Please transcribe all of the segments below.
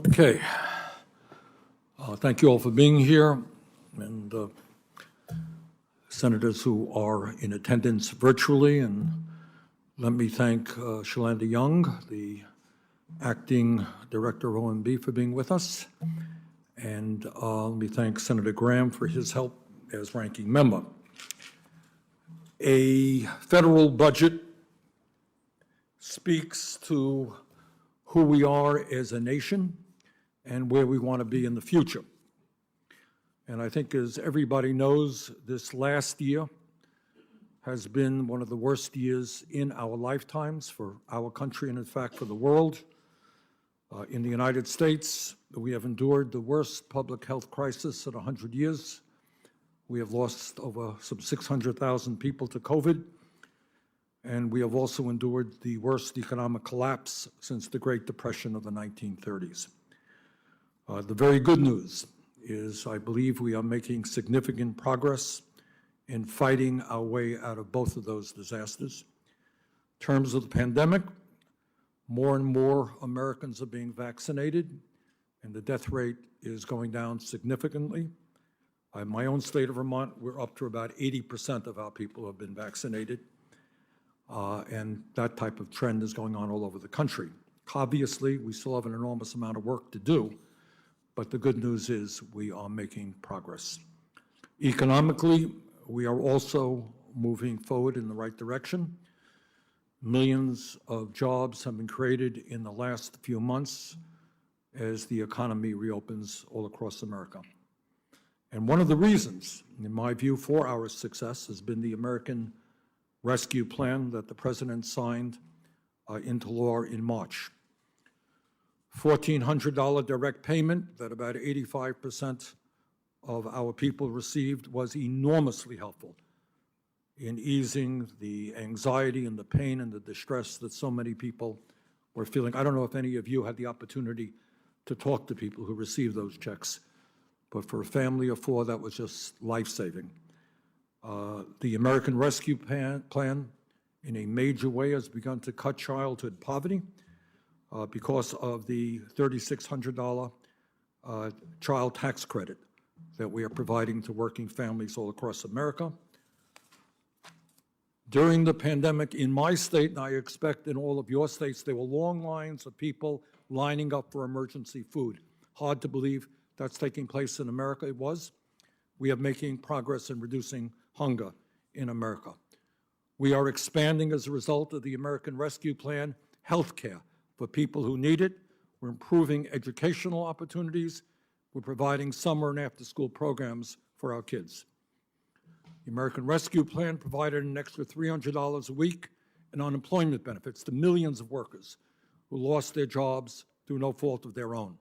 Okay. Thank you all for being here, and senators who are in attendance virtually. And let me thank Shalanda Young, the acting director of OMB, for being with us. And let me thank Senator Graham for his help as ranking member. A federal budget speaks to who we are as a nation and where we want to be in the future. And I think, as everybody knows, this last year has been one of the worst years in our lifetimes for our country and, in fact, for the world. In the United States, we have endured the worst public health crisis in 100 years. We have lost over some 600,000 people to COVID, and we have also endured the worst economic collapse since the Great Depression of the 1930s. The very good news is I believe we are making significant progress in fighting our way out of both of those disasters. In terms of the pandemic, more and more Americans are being vaccinated, and the death rate is going down significantly. In my own state of Vermont, we're up to about 80% of our people have been vaccinated, and that type of trend is going on all over the country. Obviously, we still have an enormous amount of work to do, but the good news is we are making progress. Economically, we are also moving forward in the right direction. Millions of jobs have been created in the last few months as the economy reopens all across America. And one of the reasons, in my view, for our success has been the American Rescue Plan that the President signed into law in March. $1,400 direct payment that about 85% of our people received was enormously helpful in easing the anxiety and the pain and the distress that so many people were feeling. I don't know if any of you had the opportunity to talk to people who received those checks, but for a family of four, that was just life-saving. The American Rescue Plan, in a major way, has begun to cut childhood poverty because of the $3,600 child tax credit that we are providing to working families all across America. During the pandemic in my state, and I expect in all of your states, there were long lines of people lining up for emergency food. Hard to believe that's taking place in America. It was. We are making progress in reducing hunger in America. We are expanding, as a result of the American Rescue Plan, health care for people who need it. We're improving educational opportunities. We're providing summer and after-school programs for our kids. The American Rescue Plan provided an extra $300 a week in unemployment benefits to millions of workers who lost their jobs through no fault of their own.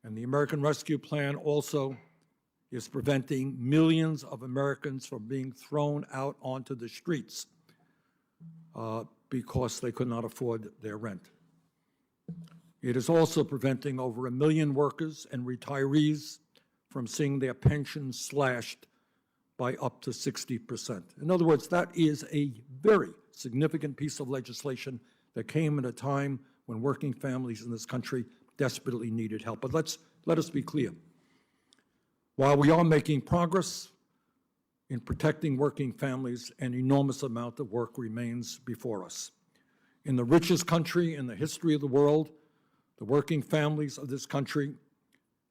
And the American Rescue Plan also is preventing millions of Americans from being thrown out onto the streets because they could not afford their rent. It is also preventing over 1 million workers and retirees from seeing their pensions slashed by up to 60%. In other words, that is a very significant piece of legislation that came at a time when working families in this country desperately needed help. But let us be clear. While we are making progress in protecting working families, an enormous amount of work remains before us. In the richest country in the history of the world, the working families of this country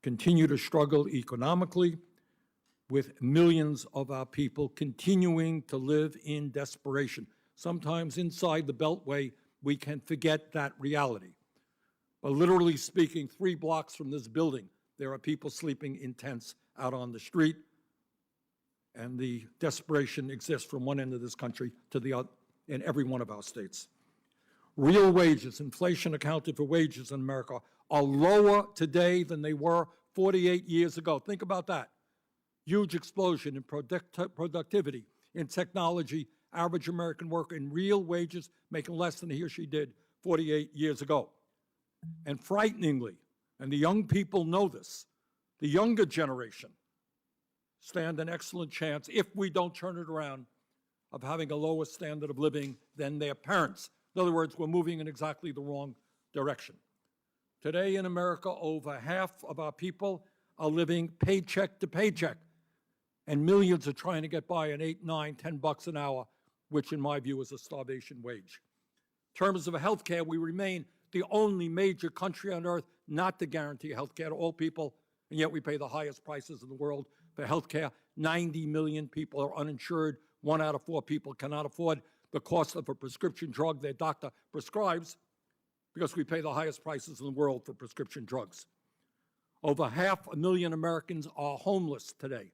continue to struggle economically, with millions of our people continuing to live in desperation. Sometimes inside the Beltway, we can forget that reality. But literally speaking, 3 blocks from this building, there are people sleeping in tents out on the street, and the desperation exists from one end of this country to the other in every one of our states. Real wages, inflation accounted for wages in America, are lower today than they were 48 years ago. Think about that. Huge explosion in productivity, in technology, average American worker in real wages making less than he or she did 48 years ago. And frighteningly, and the young people know this, the younger generation stand an excellent chance, if we don't turn it around, of having a lower standard of living than their parents. In other words, we're moving in exactly the wrong direction. Today in America, over half of our people are living paycheck to paycheck, and millions are trying to get by on $8, $9, $10 an hour, which in my view is a starvation wage. In terms of health care, we remain the only major country on earth not to guarantee health care to all people, and yet we pay the highest prices in the world for health care. 90 million people are uninsured. 1 out of 4 people cannot afford the cost of a prescription drug their doctor prescribes because we pay the highest prices in the world for prescription drugs. Over 500,000 Americans are homeless today,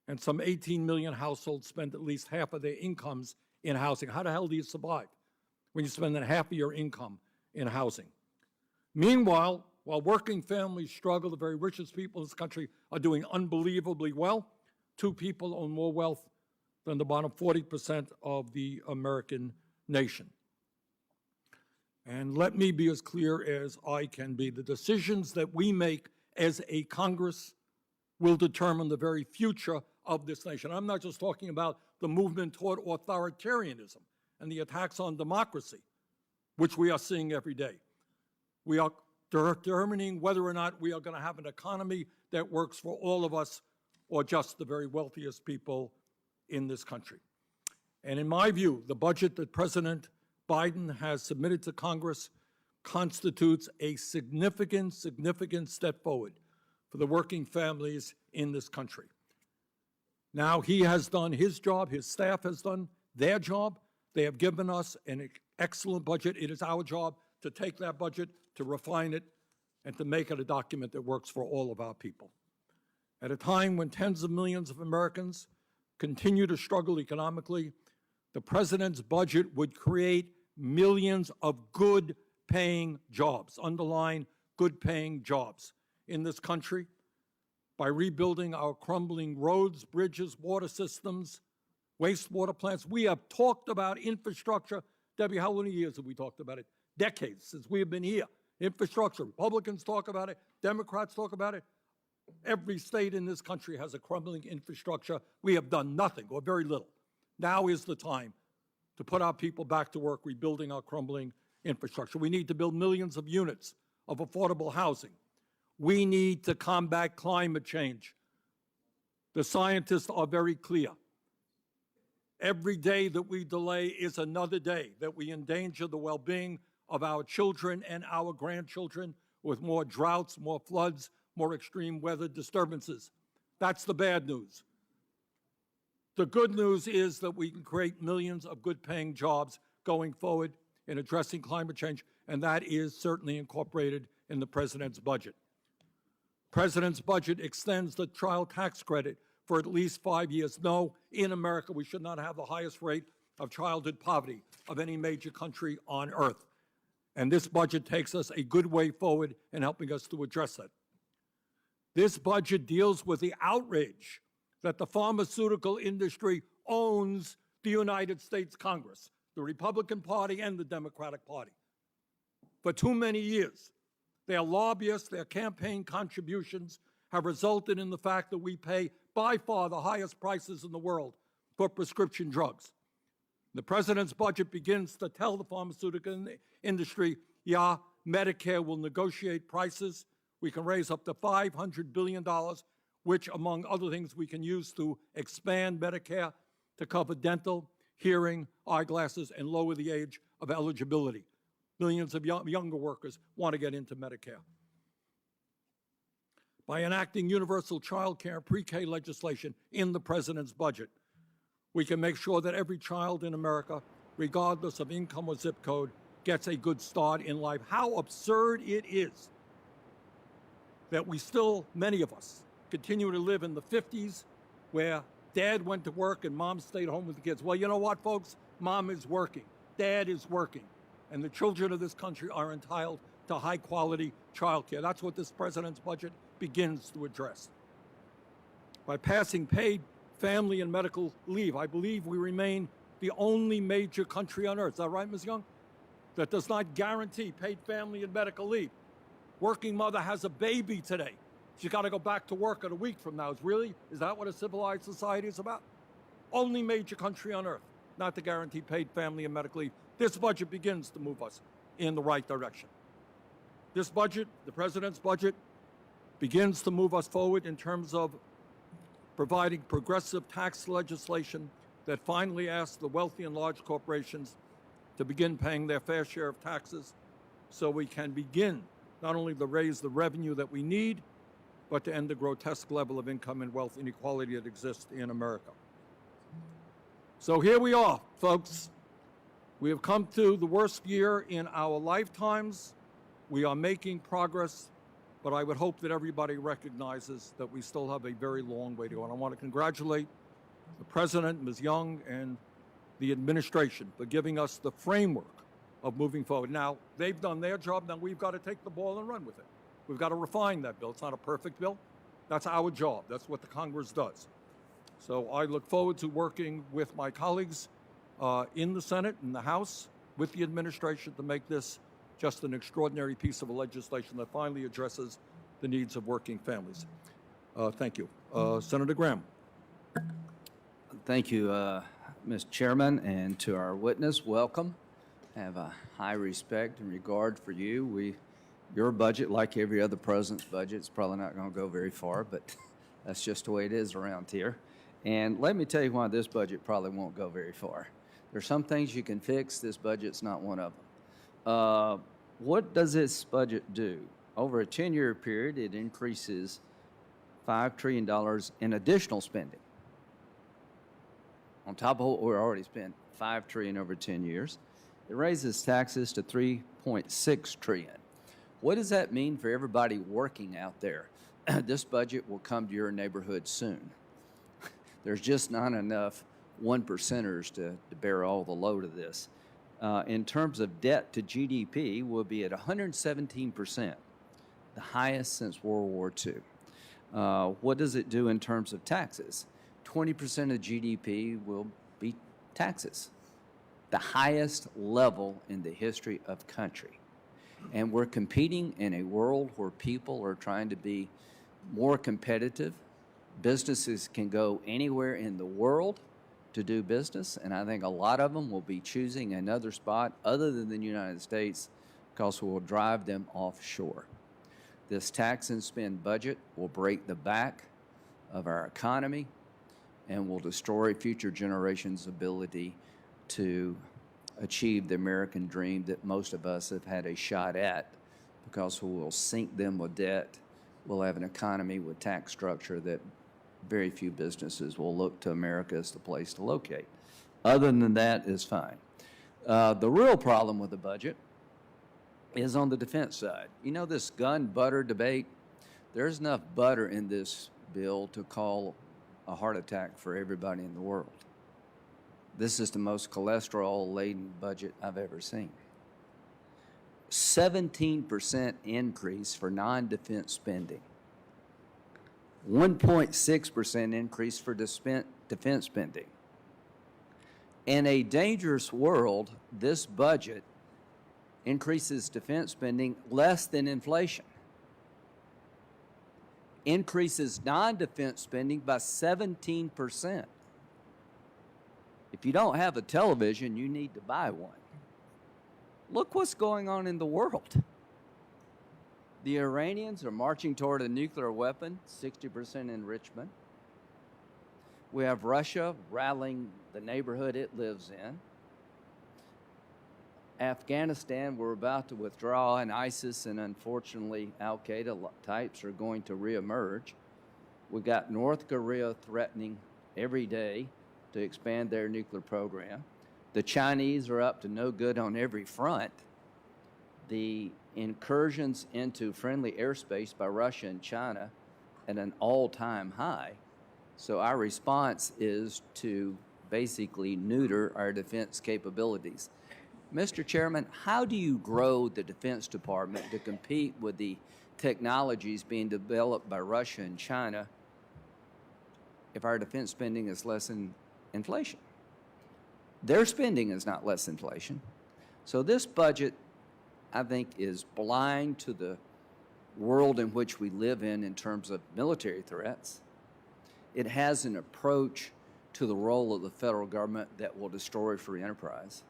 and some 18 million households spend at least half of their incomes in housing. How the hell do you survive when you spend half of your income in housing? Meanwhile, while working families struggle, the very richest people in this country are doing unbelievably well. 2 people own more wealth than the bottom 40% of the American nation. And let me be as clear as I can be. The decisions that we make as a Congress will determine the very future of this nation. I'm not just talking about the movement toward authoritarianism and the attacks on democracy, which we are seeing every day. We are determining whether or not we are going to have an economy that works for all of us or just the very wealthiest people in this country. And in my view, the budget that President Biden has submitted to Congress constitutes a significant step forward for the working families in this country. Now, he has done his job, his staff has done their job. They have given us an excellent budget. It is our job to take that budget, to refine it, and to make it a document that works for all of our people. At a time when tens of millions of Americans continue to struggle economically, the president's budget would create millions of good-paying jobs, underline good-paying jobs, in this country by rebuilding our crumbling roads, bridges, water systems, wastewater plants. We have talked about infrastructure. Debbie, how many years have we talked about it? Decades since we have been here. Infrastructure. Republicans talk about it. Democrats talk about it. Every state in this country has a crumbling infrastructure. We have done nothing or very little. Now is the time to put our people back to work rebuilding our crumbling infrastructure. We need to build millions of units of affordable housing. We need to combat climate change. The scientists are very clear. Every day that we delay is another day that we endanger the well-being of our children and our grandchildren with more droughts, more floods, more extreme weather disturbances. That's the bad news. The good news is that we can create millions of good-paying jobs going forward in addressing climate change, and that is certainly incorporated in the president's budget. President's budget extends the child tax credit for at least 5 years. No, in America, we should not have the highest rate of childhood poverty of any major country on earth. And this budget takes us a good way forward in helping us to address that. This budget deals with the outrage that the pharmaceutical industry owns the United States Congress, the Republican Party and the Democratic Party. For too many years, their lobbyists, their campaign contributions have resulted in the fact that we pay by far the highest prices in the world for prescription drugs. The president's budget begins to tell the pharmaceutical industry, yeah, Medicare will negotiate prices. We can raise up to $500 billion, which, among other things, we can use to expand Medicare to cover dental, hearing, eyeglasses, and lower the age of eligibility. Millions of younger workers want to get into Medicare. By enacting universal child care pre-K legislation in the president's budget, we can make sure that every child in America, regardless of income or zip code, gets a good start in life. How absurd it is that we still, many of us, continue to live in the 50s where dad went to work and mom stayed home with the kids. Well, you know what, folks? Mom is working. Dad is working. And the children of this country are entitled to high-quality child care. That's what this president's budget begins to address. By passing paid family and medical leave, I believe we remain the only major country on earth, is that right, Ms. Young, that does not guarantee paid family and medical leave. Working mother has a baby today. She's got to go back to work in a week from now. Is that what a civilized society is about? Only major country on earth not to guarantee paid family and medical leave. This budget begins to move us in the right direction. This budget, the president's budget, begins to move us forward in terms of providing progressive tax legislation that finally asks the wealthy and large corporations to begin paying their fair share of taxes so we can begin not only to raise the revenue that we need, but to end the grotesque level of income and wealth inequality that exists in America. So here we are, folks. We have come to the worst year in our lifetimes. We are making progress, but I would hope that everybody recognizes that we still have a very long way to go. And I want to congratulate the President, Ms. Young, and the administration for giving us the framework of moving forward. Now, they've done their job. Now we've got to take the ball and run with it. We've got to refine that bill. It's not a perfect bill. That's our job. That's what the Congress does. So I look forward to working with my colleagues in the Senate and the House with the administration to make this just an extraordinary piece of legislation that finally addresses the needs of working families. Thank you. Senator Graham. Thank you, Mr. Chairman, and to our witness, welcome. I have a high respect and regard for you. Your budget, like every other president's budget, is probably not going to go very far, but that's just the way it is around here. And let me tell you why this budget probably won't go very far. There's some things you can fix. This budget's not one of them. What does this budget do? Over a 10-year period, it increases $5 trillion in additional spending. On top of what we're already spent, $5 trillion over 10 years. It raises taxes to $3.6 trillion. What does that mean for everybody working out there? This budget will come to your neighborhood soon. There's just not enough 1%ers to bear all the load of this. In terms of debt to GDP, we'll be at 117%, the highest since World War II. What does it do in terms of taxes? 20% of GDP will be taxes, the highest level in the history of country. And we're competing in a world where people are trying to be more competitive. Businesses can go anywhere in the world to do business, and I think a lot of them will be choosing another spot other than the United States because we will drive them offshore. This tax and spend budget will break the back of our economy and will destroy future generations' ability to achieve the American dream that most of us have had a shot at, because we will sink them with debt. We'll have an economy with tax structure that very few businesses will look to America as the place to locate. Other than that is fine. The real problem with the budget is on the defense side. You know this gun butter debate? There's enough butter in this bill to call a heart attack for everybody in the world. This is the most cholesterol-laden budget I've ever seen. 17% increase for non-defense spending. 1.6% increase for defense spending. In a dangerous world, this budget increases defense spending less than inflation. Increases non-defense spending by 17%. If you don't have a television, you need to buy one. Look what's going on in the world. The Iranians are marching toward a nuclear weapon, 60% enrichment. We have Russia rallying the neighborhood it lives in. Afghanistan, we're about to withdraw, and ISIS and unfortunately Al-Qaeda types are going to reemerge. We've got North Korea threatening every day to expand their nuclear program. The Chinese are up to no good on every front. The incursions into friendly airspace by Russia and China at an all-time high. So our response is to basically neuter our defense capabilities. Mr. Chairman, how do you grow the Defense Department to compete with the technologies being developed by Russia and China if our defense spending is less than inflation? Their spending is not less than inflation. So this budget, I think, is blind to the world in which we live in terms of military threats. It has an approach to the role of the federal government that will destroy free enterprise.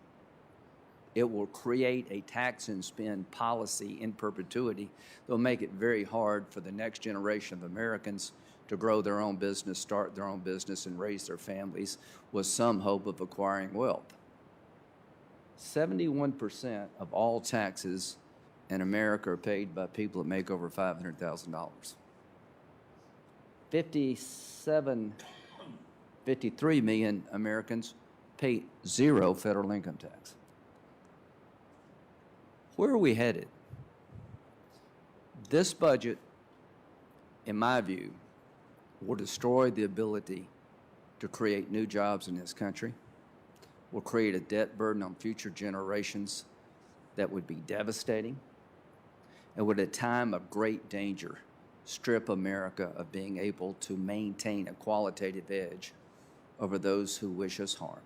It will create a tax and spend policy in perpetuity that will make it very hard for the next generation of Americans to grow their own business, start their own business, and raise their families with some hope of acquiring wealth. 71% of all taxes in America are paid by people that make over $500,000. 53 million Americans pay zero federal income tax. Where are we headed? This budget, in my view, will destroy the ability to create new jobs in this country, will create a debt burden on future generations that would be devastating, and would at a time of great danger strip America of being able to maintain a qualitative edge over those who wish us harm.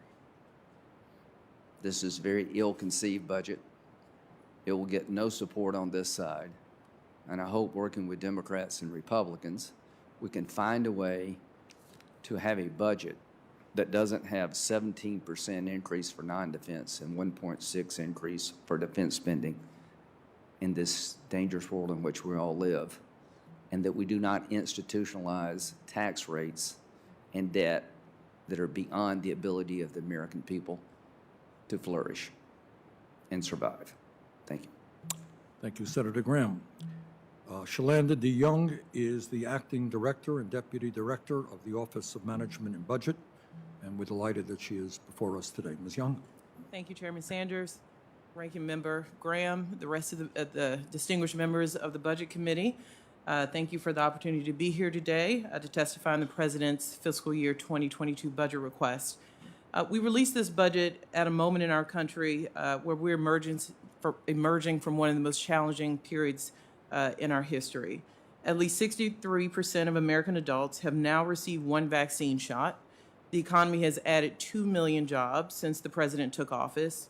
This is a very ill-conceived budget. It will get no support on this side, and I hope working with Democrats and Republicans, we can find a way to have a budget that doesn't have 17% increase for non-defense and 1.6% increase for defense spending in this dangerous world in which we all live, and that we do not institutionalize tax rates and debt that are beyond the ability of the American people to flourish and survive. Thank you. Thank you, Senator Graham. Shalanda DeYoung is the Acting Director and Deputy Director of the Office of Management and Budget, and we're delighted that she is before us today. Ms. Young? Thank you, Chairman Sanders, Ranking Member Graham, the rest of the distinguished members of the Budget Committee. Thank you for the opportunity to be here today to testify on the President's fiscal year 2022 budget request. We released this budget at a moment in our country where we're emerging from one of the most challenging periods in our history. At least 63% of American adults have now received one vaccine shot. The economy has added 2 million jobs since the President took office.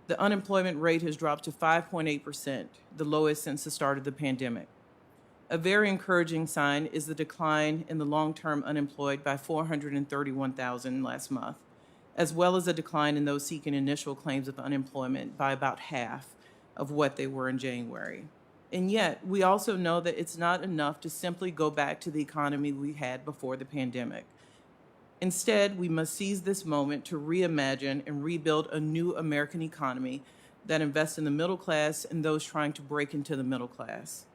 The unemployment rate has dropped to 5.8%, the lowest since the start of the pandemic. A very encouraging sign is the decline in the long-term unemployed by 431,000 last month, as well as a decline in those seeking initial claims of unemployment by about half of what they were in January. And yet, we also know that it's not enough to simply go back to the economy we had before the pandemic. Instead, we must seize this moment to reimagine and rebuild a new American economy that invests in the middle class and those trying to break into the middle class.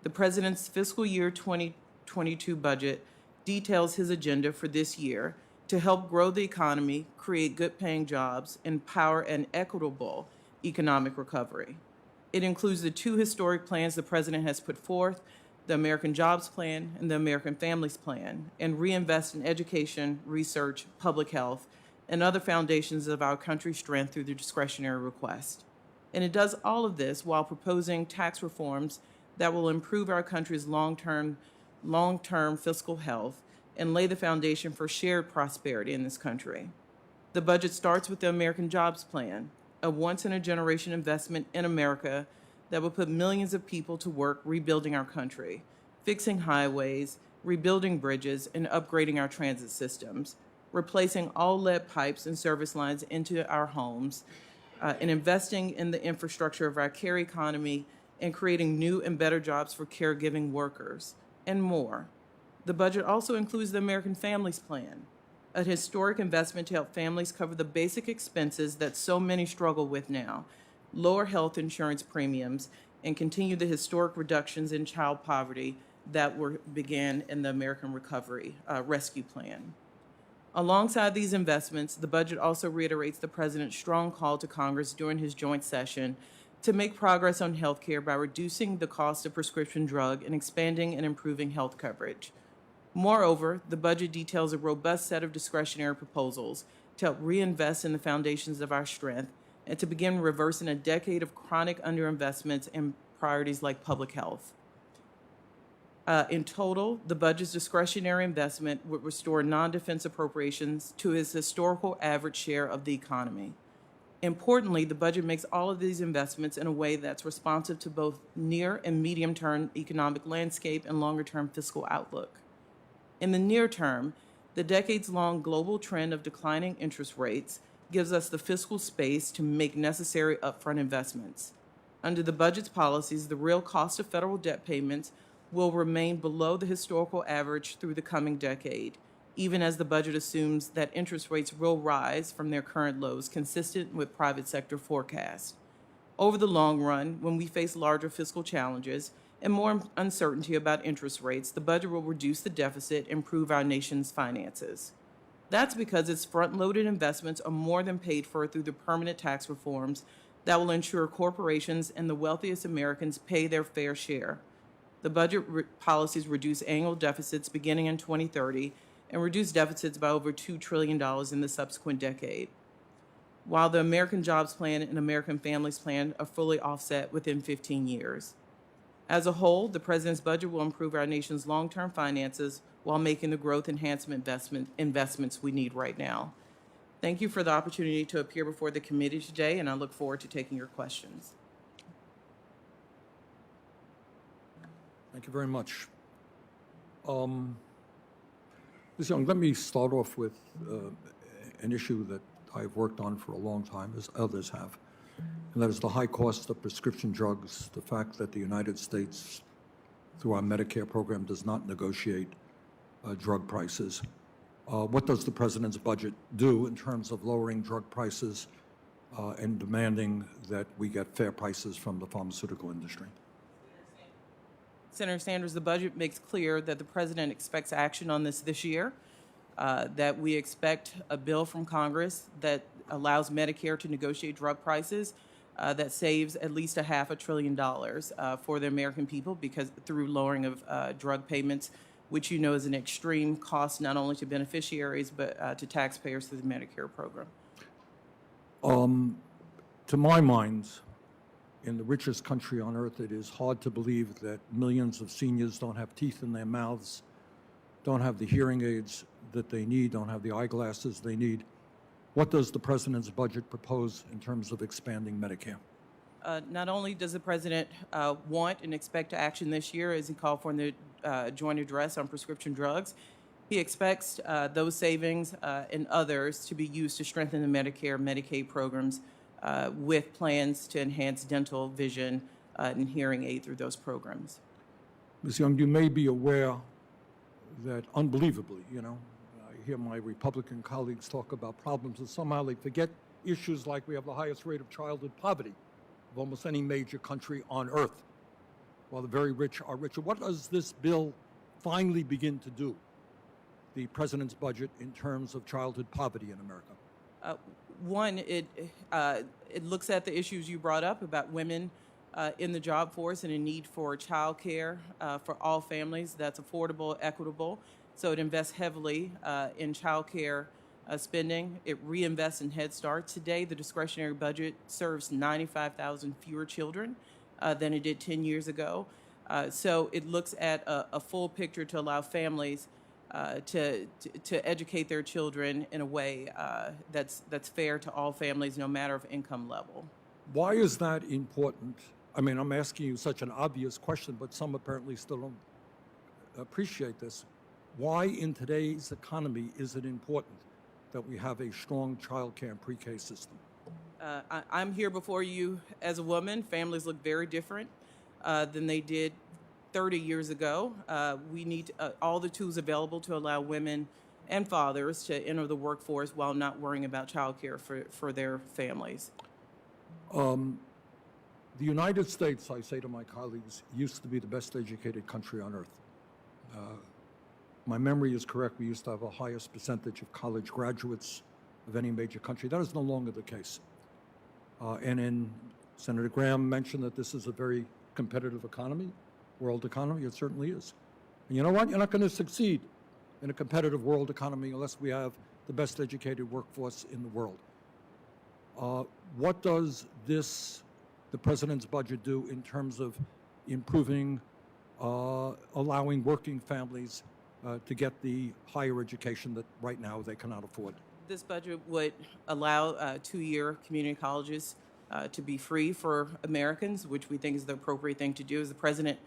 The President's fiscal year 2022 budget details his agenda for this year to help grow the economy, create good-paying jobs, and power an equitable economic recovery. It includes the two historic plans the President has put forth, the American Jobs Plan and the American Families Plan, and reinvest in education, research, public health, and other foundations of our country's strength through the discretionary request. And it does all of this while proposing tax reforms that will improve our country's long-term fiscal health and lay the foundation for shared prosperity in this country. The budget starts with the American Jobs Plan, a once-in-a-generation investment in America that will put millions of people to work rebuilding our country, fixing highways, rebuilding bridges, and upgrading our transit systems, replacing all lead pipes and service lines into our homes, and investing in the infrastructure of our care economy and creating new and better jobs for caregiving workers, and more. The budget also includes the American Families Plan, a historic investment to help families cover the basic expenses that so many struggle with now, lower health insurance premiums, and continue the historic reductions in child poverty that began in the American Recovery Rescue Plan. Alongside these investments, the budget also reiterates the President's strong call to Congress during his joint session to make progress on health care by reducing the cost of prescription drug and expanding and improving health coverage. Moreover, the budget details a robust set of discretionary proposals to help reinvest in the foundations of our strength and to begin reversing a decade of chronic underinvestments in priorities like public health. In total, the budget's discretionary investment would restore non-defense appropriations to its historical average share of the economy. Importantly, the budget makes all of these investments in a way that's responsive to both near and medium-term economic landscape and longer-term fiscal outlook. In the near term, the decades-long global trend of declining interest rates gives us the fiscal space to make necessary upfront investments. Under the budget's policies, the real cost of federal debt payments will remain below the historical average through the coming decade, even as the budget assumes that interest rates will rise from their current lows, consistent with private sector forecasts. Over the long run, when we face larger fiscal challenges and more uncertainty about interest rates, the budget will reduce the deficit and improve our nation's finances. That's because its front-loaded investments are more than paid for through the permanent tax reforms that will ensure corporations and the wealthiest Americans pay their fair share. The budget policies reduce annual deficits beginning in 2030 and reduce deficits by over $2 trillion in the subsequent decade, while the American Jobs Plan and American Families Plan are fully offset within 15 years. As a whole, the President's budget will improve our nation's long-term finances while making the growth enhancement investments we need right now. Thank you for the opportunity to appear before the committee today, and I look forward to taking your questions. Thank you very much. Ms. Young, let me start off with an issue that I've worked on for a long time, as others have, and that is the high cost of prescription drugs, the fact that the United States, through our Medicare program, does not negotiate drug prices. What does the President's budget do in terms of lowering drug prices and demanding that we get fair prices from the pharmaceutical industry? Senator Sanders, the budget makes clear that the President expects action on this year, that we expect a bill from Congress that allows Medicare to negotiate drug prices that saves at least $500 billion for the American people because through lowering of drug payments, which you know is an extreme cost not only to beneficiaries but to taxpayers through the Medicare program. To my mind, in the richest country on earth, it is hard to believe that millions of seniors don't have teeth in their mouths, don't have the hearing aids that they need, don't have the eyeglasses they need. What does the President's budget propose in terms of expanding Medicare? Not only does the President want and expect action this year, as he called for in the joint address on prescription drugs, he expects those savings and others to be used to strengthen the Medicare and Medicaid programs with plans to enhance dental, vision, and hearing aid through those programs. Ms. Young, you may be aware that, unbelievably, I hear my Republican colleagues talk about problems, and somehow they forget issues like we have the highest rate of childhood poverty of almost any major country on earth, while the very rich are richer. What does this bill finally begin to do, the President's budget, in terms of childhood poverty in America? One, it looks at the issues you brought up about women in the job force and a need for child care for all families that's affordable, equitable. So it invests heavily in child care spending. It reinvests in Head Start. Today, the discretionary budget serves 95,000 fewer children than it did 10 years ago. So it looks at a full picture to allow families to educate their children in a way that's fair to all families, no matter of income level. Why is that important? I mean, I'm asking you such an obvious question, but some apparently still don't appreciate this. Why in today's economy is it important that we have a strong child care and pre-K system? I'm here before you as a woman. Families look very different than they did 30 years ago. We need all the tools available to allow women and fathers to enter the workforce while not worrying about child care for their families. The United States, I say to my colleagues, used to be the best educated country on earth. My memory is correct, we used to have the highest percentage of college graduates of any major country. That is no longer the case. Senator Graham mentioned that this is a very competitive economy, world economy. It certainly is. And you know what? You're not going to succeed in a competitive world economy unless we have the best educated workforce in the world. What does the President's budget do in terms of improving, allowing working families to get the higher education that right now they cannot afford? This budget would allow 2-year community colleges to be free for Americans, which we think is the appropriate thing to do. As the President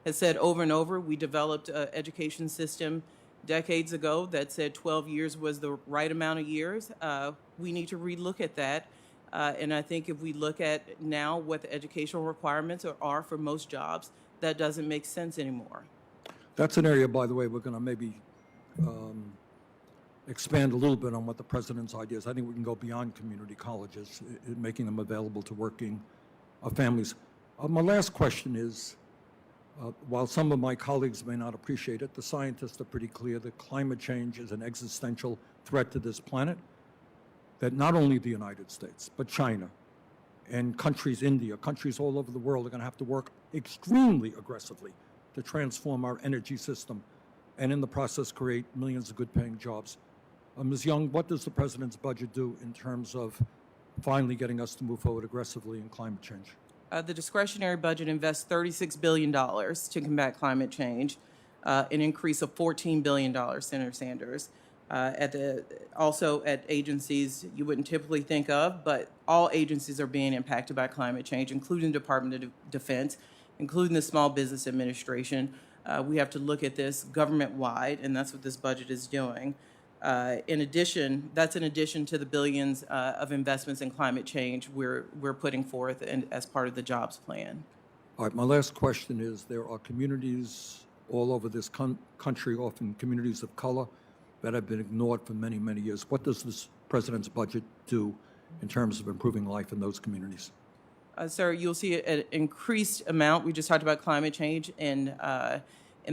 has said over and over, we developed an education system decades ago that said 12 years was the right amount of years. We need to relook at that. And I think if we look at now what the educational requirements are for most jobs, that doesn't make sense anymore. That's an area, by the way, we're going to maybe expand a little bit on what the president's ideas. I think we can go beyond community colleges, making them available to working families. My last question is, while some of my colleagues may not appreciate it, the scientists are pretty clear that climate change is an existential threat to this planet, that not only the United States, but China and countries, India, countries all over the world are going to have to work extremely aggressively to transform our energy system and in the process create millions of good-paying jobs. Ms. Young, what does the president's budget do in terms of finally getting us to move forward aggressively in climate change? The discretionary budget invests $36 billion to combat climate change, an increase of $14 billion, Senator Sanders. Also at agencies you wouldn't typically think of, but all agencies are being impacted by climate change, including the Department of Defense, including the Small Business Administration. We have to look at this government-wide, and that's what this budget is doing. In addition to the billions of investments in climate change we're putting forth as part of the jobs plan. All right, my last question is, there are communities all over this country, often communities of color, that have been ignored for many, many years. What does this president's budget do in terms of improving life in those communities? Sir, you'll see an increased amount. We just talked about climate change in the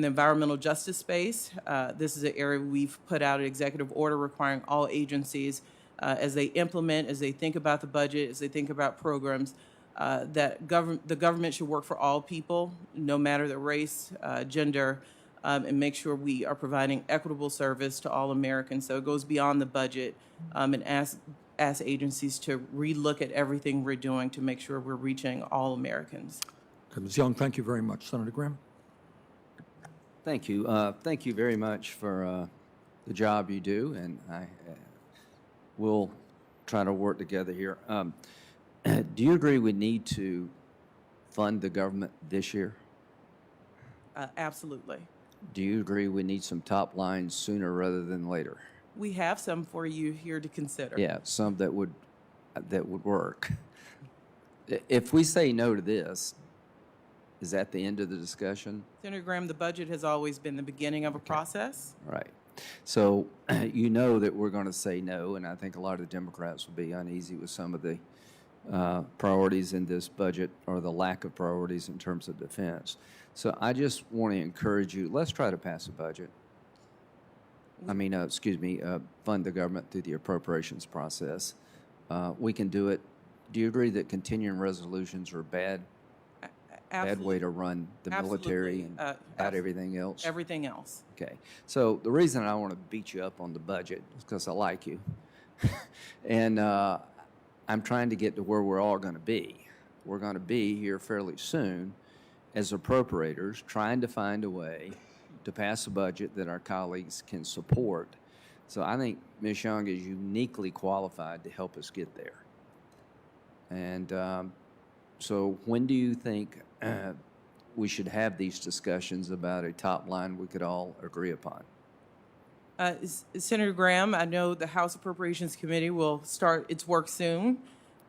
environmental justice space. This is an area we've put out an executive order requiring all agencies, as they implement, as they think about the budget, as they think about programs, that the government should work for all people, no matter their race, gender, and make sure we are providing equitable service to all Americans. So it goes beyond the budget, and ask agencies to relook at everything we're doing to make sure we're reaching all Americans. Ms. Young, thank you very much. Senator Graham? Thank you. Thank you very much for the job you do, and we'll try to work together here. Do you agree we need to fund the government this year? Absolutely. Do you agree we need some top lines sooner rather than later? We have some for you here to consider. Yeah, some that would work. If we say no to this, is that the end of the discussion? Senator Graham, the budget has always been the beginning of a process. Right. So you know that we're going to say no, and I think a lot of the Democrats will be uneasy with some of the priorities in this budget, or the lack of priorities in terms of defense. So I just want to encourage you, let's try to pass a budget. Fund the government through the appropriations process. We can do it. Do you agree that continuing resolutions are a bad way to run the military and out everything else? Everything else. Okay. So the reason I want to beat you up on the budget is because I like you. And I'm trying to get to where we're all going to be. We're going to be here fairly soon as appropriators, trying to find a way to pass a budget that our colleagues can support. So I think Ms. Young is uniquely qualified to help us get there. And so when do you think we should have these discussions about a top line we could all agree upon? Senator Graham, I know the House Appropriations Committee will start its work soon,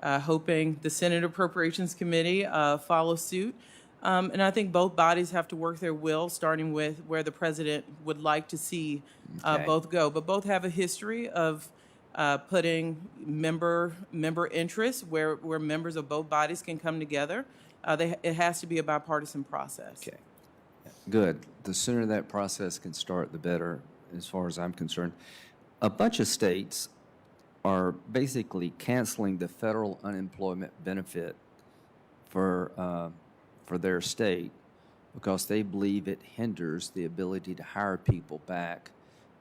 hoping the Senate Appropriations Committee follows suit. And I think both bodies have to work their will, starting with where the president would like to see both go. But both have a history of putting member interests where members of both bodies can come together. It has to be a bipartisan process. Okay, good. The sooner that process can start, the better, as far as I'm concerned. A bunch of states are basically canceling the federal unemployment benefit for their state because they believe it hinders the ability to hire people back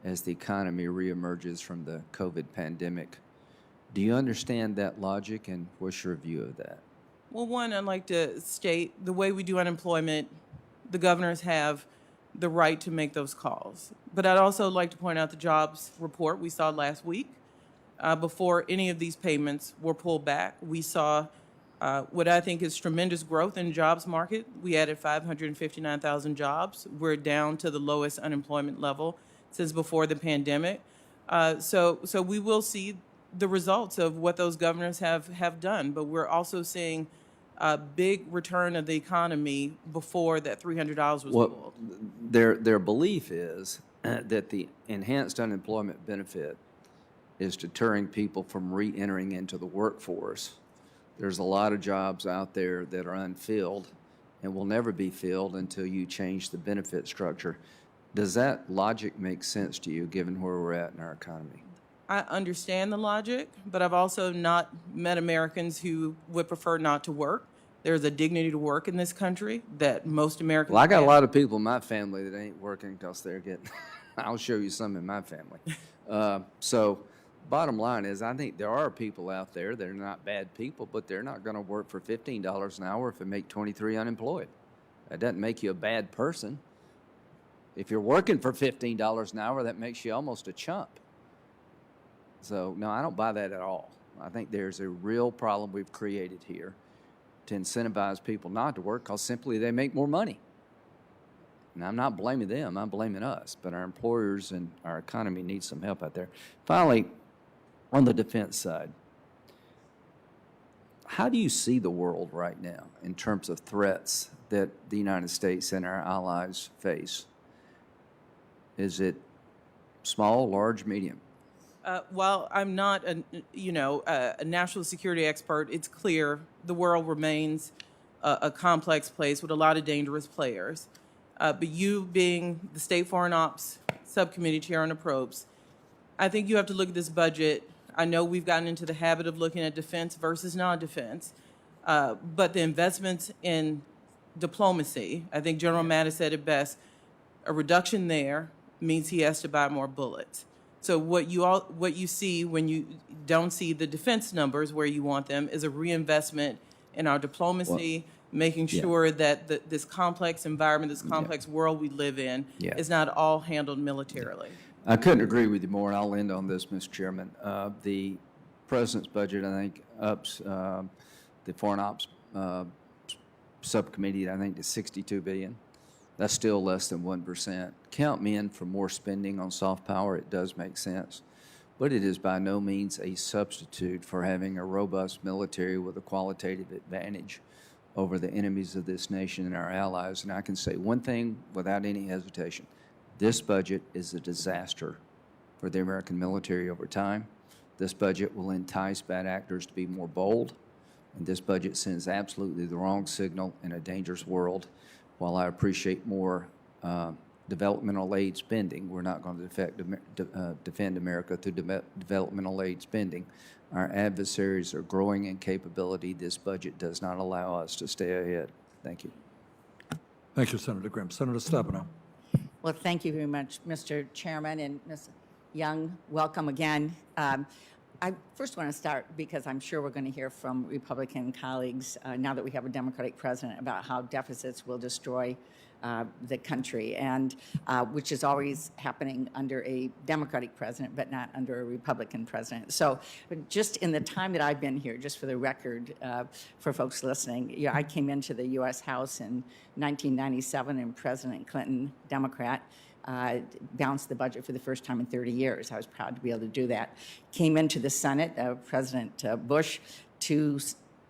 as the economy reemerges from the COVID pandemic. Do you understand that logic, and what's your view of that? Well, one, I'd like to state the way we do unemployment, the governors have the right to make those calls. But I'd also like to point out the jobs report we saw last week. Before any of these payments were pulled back, we saw what I think is tremendous growth in the jobs market. We added 559,000 jobs. We're down to the lowest unemployment level since before the pandemic. So we will see the results of what those governors have done, but we're also seeing a big return of the economy before that $300 was pulled. Their belief is that the enhanced unemployment benefit is deterring people from re-entering into the workforce. There's a lot of jobs out there that are unfilled and will never be filled until you change the benefit structure. Does that logic make sense to you, given where we're at in our economy? I understand the logic, but I've also not met Americans who would prefer not to work. There's a dignity to work in this country that most Americans Well, I got a have. lot of people in my family that ain't working because they're getting, I'll show you some in my family. So bottom line is, I think there are people out there that are not bad people, but they're not going to work for $15 an hour if they make 23 unemployed. That doesn't make you a bad person. If you're working for $15 an hour, that makes you almost a chump. So, no, I don't buy that at all. I think there's a real problem we've created here to incentivize people not to work because simply they make more money. And I'm not blaming them, I'm blaming us. But our employers and our economy need some help out there. Finally, on the defense side, how do you see the world right now in terms of threats that the United States and our allies face? Is it small, large, medium? While I'm not a national security expert, it's clear the world remains a complex place with a lot of dangerous players. But you being the State Foreign Ops Subcommittee Chair on the probes, I think you have to look at this budget. I know we've gotten into the habit of looking at defense versus non-defense, but the investments in diplomacy, I think General Mattis said it best, a reduction there means he has to buy more bullets. So what you see when you don't see the defense numbers where you want them is a reinvestment in our diplomacy, making sure that this complex environment, this complex world we live in is not all handled militarily. I couldn't agree with you more, and I'll end on this, Mr. Chairman. The President's budget, I think, ups the Foreign Ops Subcommittee, I think, to $62 billion. That's still less than 1%. Count me in for more spending on soft power. It does make sense. But it is by no means a substitute for having a robust military with a qualitative advantage over the enemies of this nation and our allies. And I can say one thing without any hesitation. This budget is a disaster for the American military over time. This budget will entice bad actors to be more bold. And this budget sends absolutely the wrong signal in a dangerous world. While I appreciate more developmental aid spending, we're not going to defend America through developmental aid spending. Our adversaries are growing in capability. This budget does not allow us to stay ahead. Thank you. Thank you, Senator Grimm. Senator Stabenow. Well, thank you very much, Mr. Chairman, and Ms. Young, welcome again. I first want to start because I'm sure we're going to hear from Republican colleagues now that we have a Democratic president about how deficits will destroy the country, and which is always happening under a Democratic president, but not under a Republican president. So just in the time that I've been here, just for the record, for folks listening, I came into the U.S. House in 1997, and President Clinton, Democrat, balanced the budget for the first time in 30 years. I was proud to be able to do that. Came into the Senate, President Bush, 2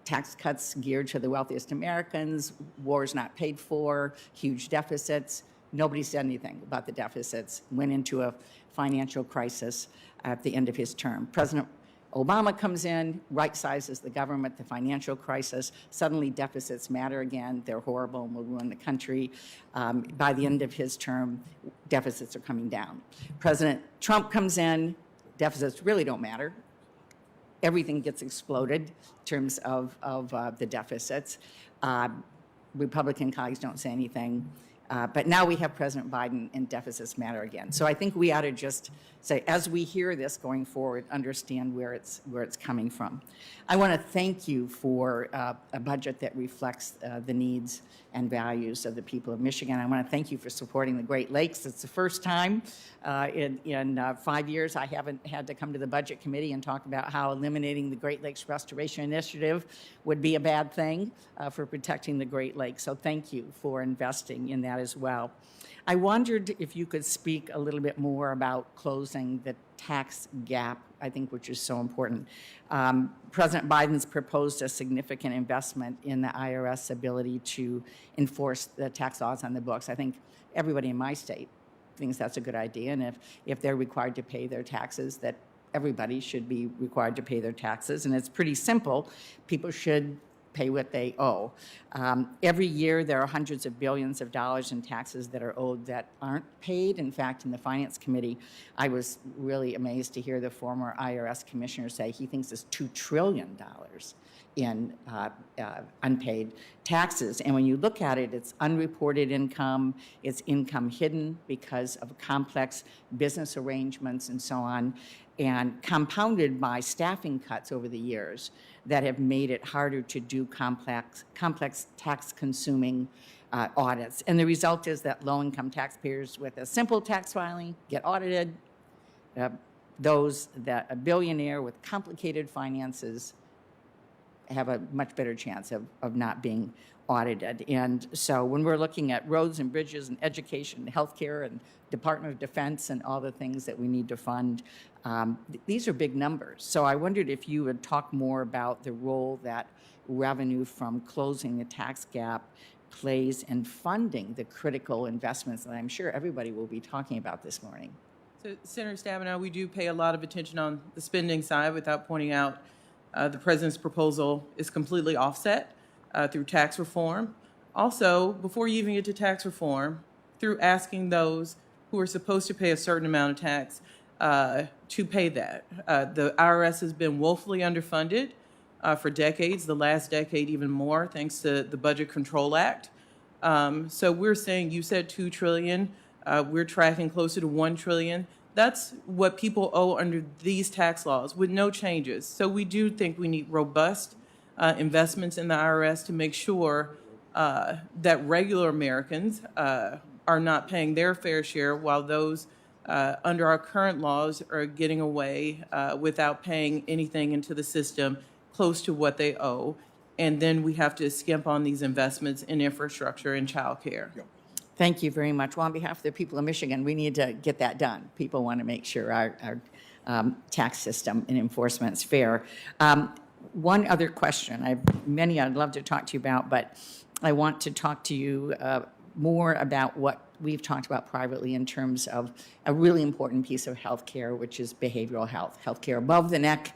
tax cuts geared to the wealthiest Americans, wars not paid for, huge deficits. Nobody said anything about the deficits. Went into a financial crisis at the end of his term. President Obama comes in, right-sizes the government, the financial crisis. Suddenly deficits matter again. They're horrible and will ruin the country. By the end of his term, deficits are coming down. President Trump comes in, deficits really don't matter. Everything gets exploded in terms of the deficits. Republican colleagues don't say anything. But now we have President Biden and deficits matter again. So I think we ought to just say, as we hear this going forward, understand where it's coming from. I want to thank you for a budget that reflects the needs and values of the people of Michigan. I want to thank you for supporting the Great Lakes. It's the first time in 5 years I haven't had to come to the Budget Committee and talk about how eliminating the Great Lakes Restoration Initiative would be a bad thing for protecting the Great Lakes. So thank you for investing in that as well. I wondered if you could speak a little bit more about closing the tax gap, I think, which is so important. President Biden's proposed a significant investment in the IRS ability to enforce the tax laws on the books. I think everybody in my state thinks that's a good idea, and if they're required to pay their taxes, that everybody should be required to pay their taxes, and it's pretty simple. People should pay what they owe. Every year, there are hundreds of billions of dollars in taxes that are owed that aren't paid. In fact, in the Finance Committee, I was really amazed to hear the former IRS commissioner say he thinks there's $2 trillion in unpaid taxes. And when you look at it, it's unreported income, it's income hidden because of complex business arrangements and so on, and compounded by staffing cuts over the years that have made it harder to do complex tax-consuming audits. And the result is that low-income taxpayers with a simple tax filing get audited. A billionaire with complicated finances have a much better chance of not being audited. And so when we're looking at roads and bridges and education and healthcare and Department of Defense and all the things that we need to fund, these are big numbers. So I wondered if you would talk more about the role that revenue from closing the tax gap plays in funding the critical investments that I'm sure everybody will be talking about this morning. So, Senator Stabenow, we do pay a lot of attention on the spending side without pointing out the president's proposal is completely offset through tax reform. Also, before you even get to tax reform, through asking those who are supposed to pay a certain amount of tax to pay that. The IRS has been woefully underfunded for decades, the last decade even more, thanks to the Budget Control Act. So we're saying, you said $2 trillion, we're tracking closer to $1 trillion. That's what people owe under these tax laws with no changes. So we do think we need robust investments in the IRS to make sure that regular Americans are not paying their fair share while those under our current laws are getting away without paying anything into the system close to what they owe. And then we have to skimp on these investments in infrastructure and childcare. Yep. Thank you very much. Well, on behalf of the people of Michigan, we need to get that done. People want to make sure our tax system and enforcement is fair. One other question. I have many I'd love to talk to you about, but I want to talk to you more about what we've talked about privately in terms of a really important piece of healthcare, which is behavioral health, healthcare above the neck,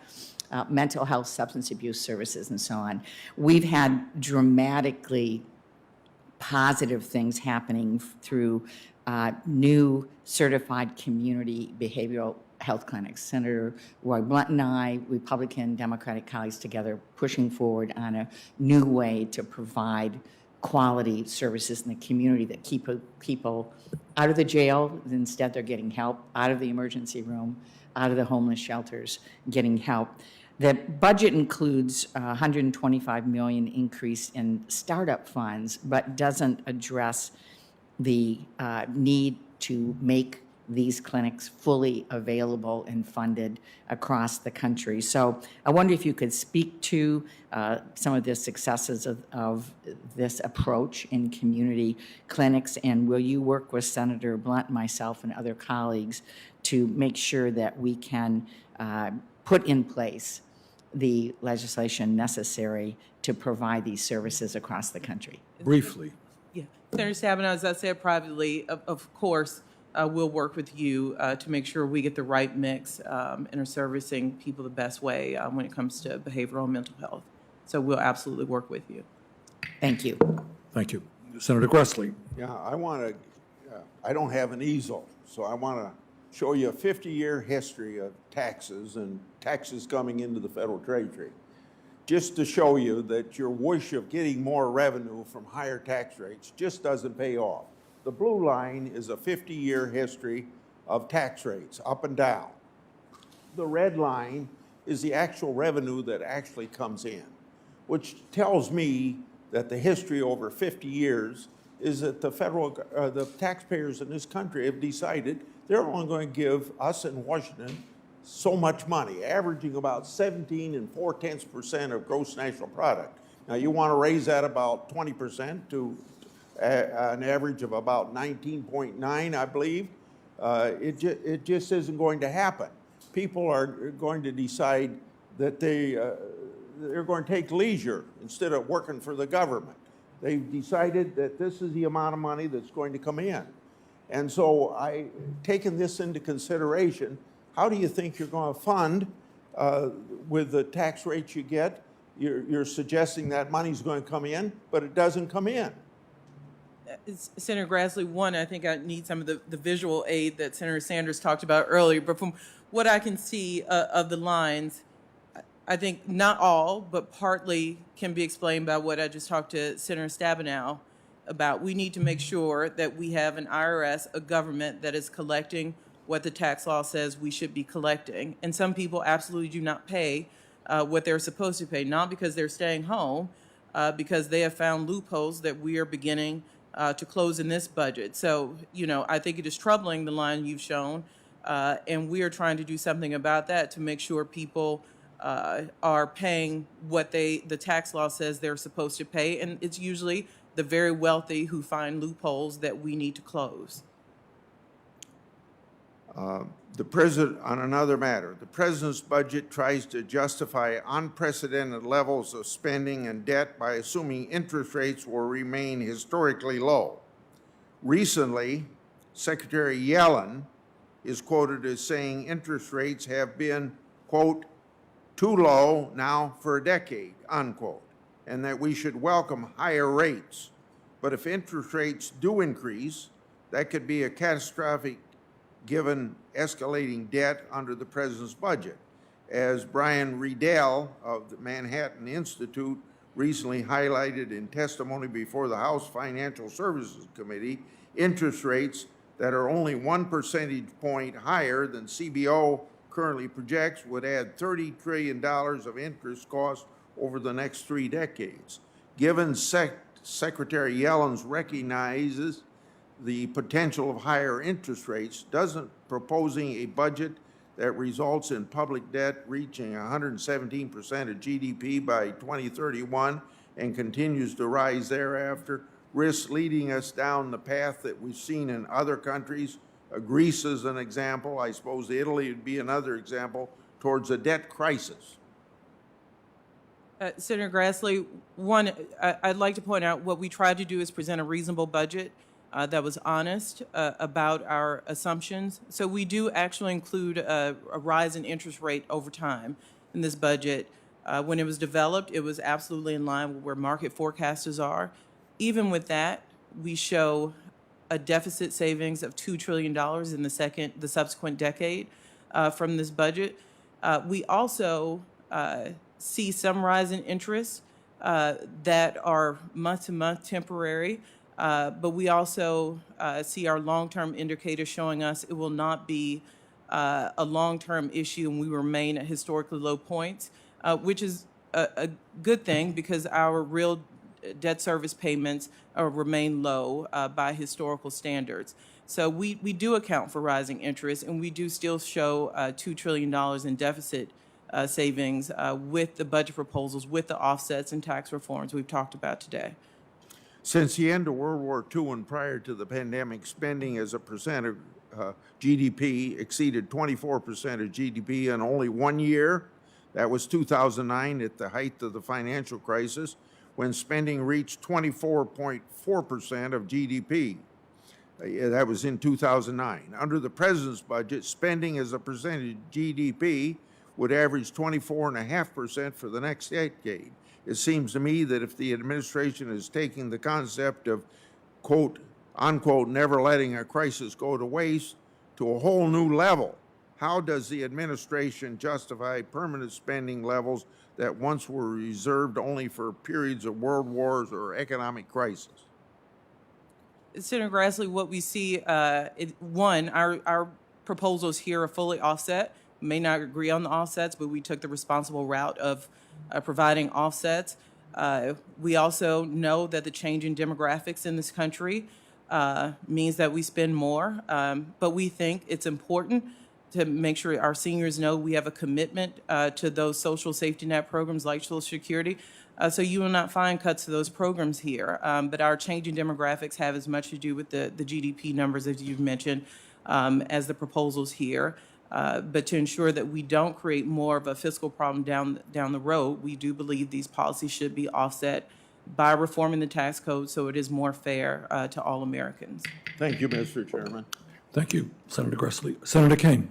mental health, substance abuse services, and so on. We've had dramatically positive things happening through new certified community behavioral health clinics. Senator Roy Blunt and I, Republican, Democratic colleagues together, pushing forward on a new way to provide quality services in the community that keep people out of the jail. Instead, they're getting help out of the emergency room, out of the homeless shelters, getting help. The budget includes $125 million increase in startup funds, but doesn't address the need to make these clinics fully available and funded across the country. So I wonder if you could speak to some of the successes of this approach in community clinics, and will you work with Senator Blunt, myself, and other colleagues to make sure that we can put in place the legislation necessary to provide these services across the country? Briefly. Yeah. Senator Stabenow, as I said privately, of course, we'll work with you to make sure we get the right mix and are servicing people the best way when it comes to behavioral and mental health. So we'll absolutely work with you. Thank you. Thank you. Senator Grassley. Yeah, I don't have an easel, so I want to show you a 50-year history of taxes and taxes coming into the federal treasury, just to show you that your wish of getting more revenue from higher tax rates just doesn't pay off. The blue line is a 50-year history of tax rates, up and down. The red line is the actual revenue that actually comes in, which tells me that the history over 50 years is that the taxpayers in this country have decided they're only going to give us in Washington so much money, averaging about 17 4/10% of gross national product. Now, you want to raise that about 20% to an average of about 19.9, I believe. It just isn't going to happen. People are going to decide that they're going to take leisure instead of working for the government. They've decided that this is the amount of money that's going to come in. And so taking this into consideration, how do you think you're going to fund with the tax rates you get? You're suggesting that money's going to come in, but it doesn't come in. Senator Grassley, one, I think I need some of the visual aid that Senator Sanders talked about earlier, but from what I can see of the lines, I think not all, but partly can be explained by what I just talked to Senator Stabenow about. We need to make sure that we have an IRS, a government that is collecting what the tax law says we should be collecting. And some people absolutely do not pay what they're supposed to pay, not because they're staying home, because they have found loopholes that we are beginning to close in this budget. So, I think it is troubling, the line you've shown, and we are trying to do something about that to make sure people are paying what the tax law says they're supposed to pay, and it's usually the very wealthy who find loopholes that we need to close. The president, on another matter, the president's budget tries to justify unprecedented levels of spending and debt by assuming interest rates will remain historically low. Recently, Secretary Yellen is quoted as saying interest rates have been, quote, too low now for a decade, unquote, and that we should welcome higher rates. But if interest rates do increase, that could be a catastrophic given escalating debt under the president's budget. As Brian Riedel of the Manhattan Institute recently highlighted in testimony before the House Financial Services Committee, interest rates that are only 1 percentage point higher than CBO currently projects would add $30 trillion of interest costs over the next 3 decades. Given Secretary Yellen's recognizes the potential of higher interest rates, doesn't proposing a budget that results in public debt reaching 117% of GDP by 2031 and continues to rise thereafter risk leading us down the path that we've seen in other countries? Greece is an example. I suppose Italy would be another example towards a debt crisis. Senator Grassley, one, I'd like to point out what we tried to do is present a reasonable budget that was honest about our assumptions. So we do actually include a rise in interest rate over time in this budget. When it was developed, it was absolutely in line with where market forecasters are. Even with that, we show a deficit savings of $2 trillion in the subsequent decade from this budget. We also see some rise in interest that are month-to-month temporary, but we also see our long-term indicators showing us it will not be a long-term issue and we remain at historically low points, which is a good thing because our real debt service payments remain low by historical standards. So we do account for rising interest, and we do still show $2 trillion in deficit savings with the budget proposals, with the offsets and tax reforms we've talked about today. Since the end of World War II and prior to the pandemic, spending as a percent of GDP exceeded 24% of GDP in only 1 year. That was 2009 at the height of the financial crisis, when spending reached 24.4% of GDP. That was in 2009. Under the president's budget, spending as a percentage of GDP would average 24.5% for the next decade. It seems to me that if the administration is taking the concept of, quote, unquote, never letting a crisis go to waste to a whole new level, how does the administration justify permanent spending levels that once were reserved only for periods of world wars or economic crisis? Senator Grassley, what we see, one, our proposals here are fully offset. We may not agree on the offsets, but we took the responsible route of providing offsets. We also know that the change in demographics in this country means that we spend more, but we think it's important to make sure our seniors know we have a commitment to those social safety net programs like Social Security. So you will not find cuts to those programs here. But our changing demographics have as much to do with the GDP numbers, as you've mentioned, as the proposals here. But to ensure that we don't create more of a fiscal problem down the road, we do believe these policies should be offset by reforming the tax code so it is more fair to all Americans. Thank you, Mr. Chairman. Thank you, Senator Grassley. Senator Kane.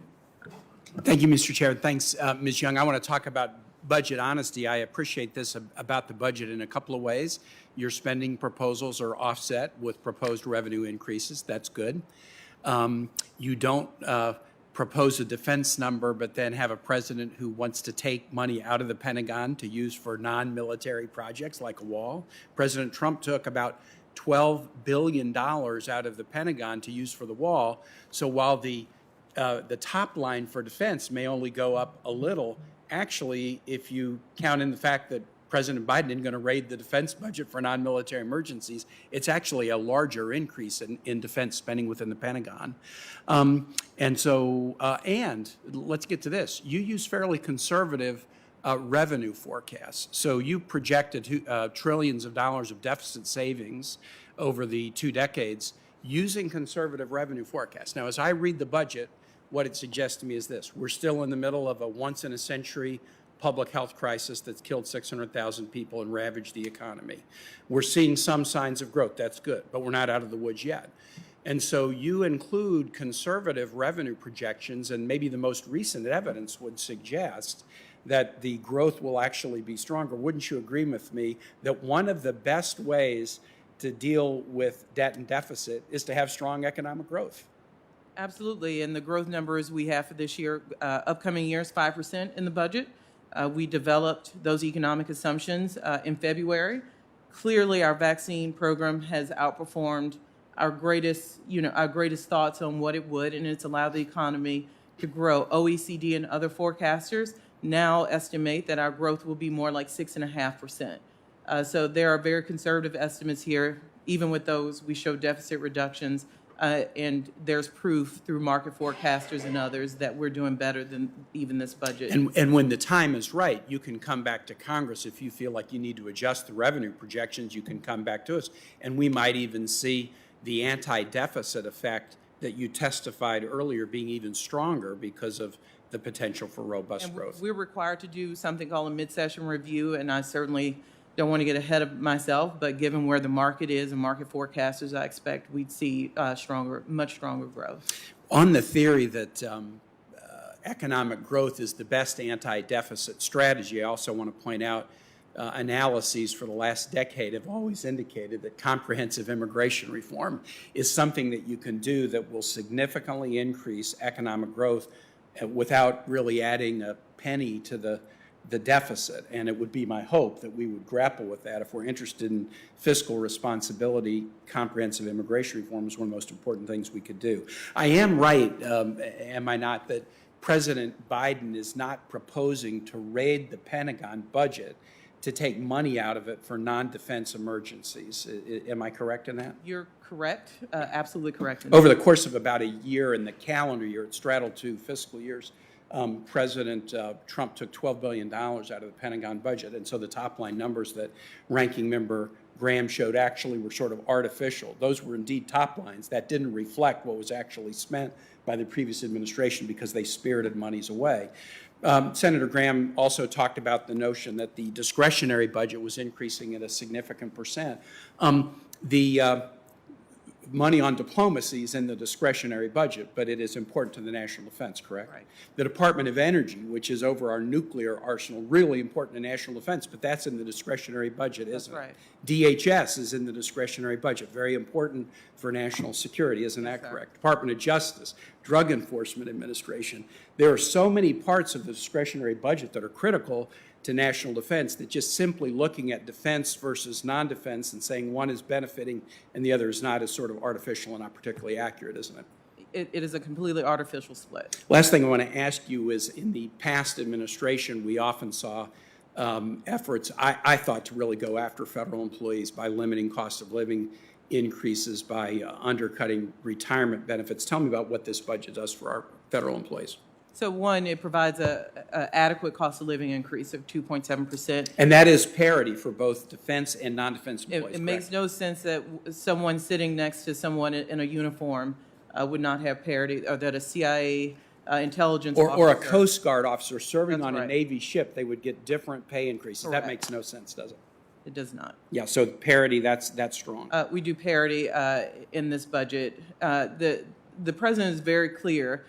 Thank you, Mr. Chair. Thanks, Ms. Young. I want to talk about budget honesty. I appreciate this about the budget in a couple of ways. Your spending proposals are offset with proposed revenue increases. That's good. You don't propose a defense number, but then have a president who wants to take money out of the Pentagon to use for non-military projects like a wall. President Trump took about $12 billion out of the Pentagon to use for the wall. So while the top line for defense may only go up a little, actually, if you count in the fact that President Biden isn't going to raid the defense budget for non-military emergencies, it's actually a larger increase in defense spending within the Pentagon. And let's get to this. You use fairly conservative revenue forecasts. So you projected trillions of dollars of deficit savings over the 2 decades using conservative revenue forecasts. Now, as I read the budget, what it suggests to me is this. We're still in the middle of a once-in-a-century public health crisis that's killed 600,000 people and ravaged the economy. We're seeing some signs of growth. That's good, but we're not out of the woods yet. And so you include conservative revenue projections, and maybe the most recent evidence would suggest that the growth will actually be stronger. Wouldn't you agree with me that one of the best ways to deal with debt and deficit is to have strong economic growth? Absolutely, and the growth numbers we have for this year, upcoming year, is 5% in the budget. We developed those economic assumptions in February. Clearly, our vaccine program has outperformed our greatest thoughts on what it would, and it's allowed the economy to grow. OECD and other forecasters now estimate that our growth will be more like 6.5%. So there are very conservative estimates here. Even with those, we show deficit reductions. And there's proof through market forecasters and others that we're doing better than even this budget. And when the time is right, you can come back to Congress. If you feel like you need to adjust the revenue projections, you can come back to us. And we might even see the anti-deficit effect that you testified earlier being even stronger because of the potential for robust growth. We're required to do something called a mid-session review, and I certainly don't want to get ahead of myself, but given where the market is and market forecasters, I expect we'd see much stronger growth. On the theory that economic growth is the best anti-deficit strategy, I also want to point out analyses for the last decade have always indicated that comprehensive immigration reform is something that you can do that will significantly increase economic growth without really adding a penny to the deficit. And it would be my hope that we would grapple with that. If we're interested in fiscal responsibility, comprehensive immigration reform is one of the most important things we could do. I am right, am I not, that President Biden is not proposing to raid the Pentagon budget to take money out of it for non-defense emergencies. Am I correct in that? You're correct, absolutely correct. Over the course of about a year in the calendar year, it straddled 2 fiscal years, President Trump took $12 billion out of the Pentagon budget. And so the top line numbers that Ranking Member Graham showed actually were sort of artificial. Those were indeed top lines. That didn't reflect what was actually spent by the previous administration because they spirited monies away. Senator Graham also talked about the notion that the discretionary budget was increasing at a significant percent. The money on diplomacy is in the discretionary budget, but it is important to the national defense, correct? Right. The Department of Energy, which is over our nuclear arsenal, really important to national defense, but that's in the discretionary budget, isn't it? That's right. DHS is in the discretionary budget, very important for national security, isn't that correct? Department of Justice, Drug Enforcement Administration. There are so many parts of the discretionary budget that are critical to national defense that just simply looking at defense versus non-defense and saying one is benefiting and the other is not is sort of artificial and not particularly accurate, isn't it? It is a completely artificial split. Last thing I want to ask you is, in the past administration, we often saw efforts, I thought, to really go after federal employees by limiting cost of living increases, by undercutting retirement benefits. Tell me about what this budget does for our federal employees. So one, it provides a adequate cost of living increase of 2.7%. And that is parity for both defense and non-defense It, employees, it makes correct? no sense that someone sitting next to someone in a uniform would not have parity, or that a CIA intelligence Or a officer- Coast Guard officer serving That's on a right. Navy ship, they would get different pay increases. That Correct. makes no sense, does it? It does not. Yeah, so parity, that's strong. We do parity in this budget. The president is very clear.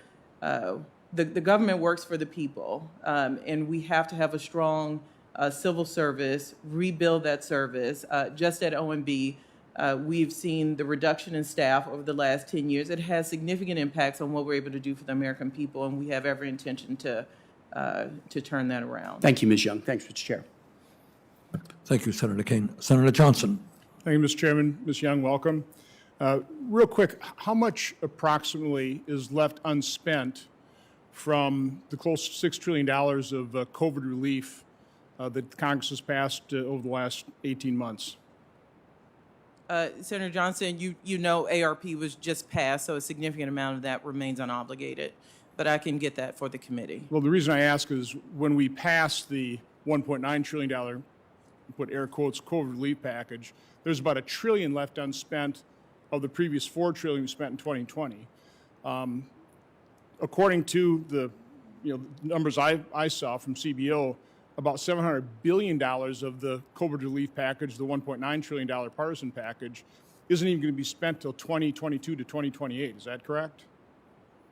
The government works for the people, and we have to have a strong civil service, rebuild that service. Just at OMB, we've seen the reduction in staff over the last 10 years. It has significant impacts on what we're able to do for the American people, and we have every intention to turn that around. Thank you, Ms. Young. Thanks, Mr. Chair. Thank you, Senator Kane. Senator Johnson. Thank you, Mr. Chairman. Ms. Young, welcome. Real quick, how much approximately is left unspent from the close to $6 trillion of COVID relief that Congress has passed over the last 18 months? Senator Johnson, you know ARP was just passed, so a significant amount of that remains unobligated. But I can get that for the committee. Well, the reason I ask is when we passed the $1.9 trillion, put air quotes, COVID relief package, there's about $1 trillion left unspent of the previous $4 trillion we spent in 2020. According to the numbers I saw from CBO, about $700 billion of the COVID relief package, the $1.9 trillion partisan package, isn't even going to be spent till 2022 to 2028. Is that correct?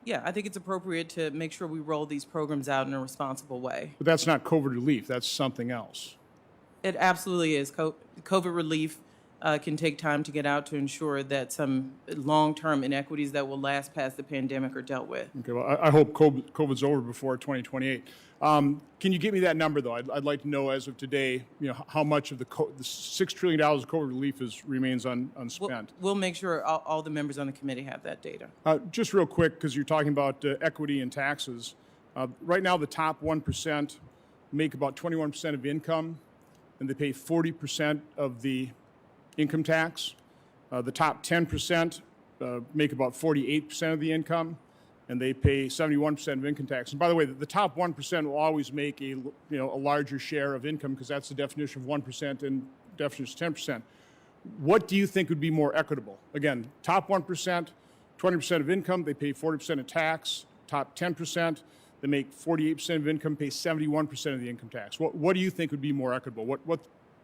Yeah, I think it's appropriate to make sure we roll these programs out in a responsible way. But that's not COVID relief. That's something else. It absolutely is. COVID relief can take time to get out to ensure that some long-term inequities that will last past the pandemic are dealt with. Okay, well, I hope COVID's over before 2028. Can you give me that number, though? I'd like to know, as of today, how much of the $6 trillion of COVID relief remains unspent. We'll make sure all the members on the committee have that data. Just real quick, because you're talking about equity and taxes. Right now, the top 1% make about 21% of income, and they pay 40% of the income tax. The top 10% make about 48% of the income, and they pay 71% of income tax. And by the way, the top 1% will always make a larger share of income, because that's the definition of 1% and definition of 10%. What do you think would be more equitable? Again, top 1%, 20% of income, they pay 40% of tax. Top 10%, they make 48% of income, pay 71% of the income tax. What do you think would be more equitable? What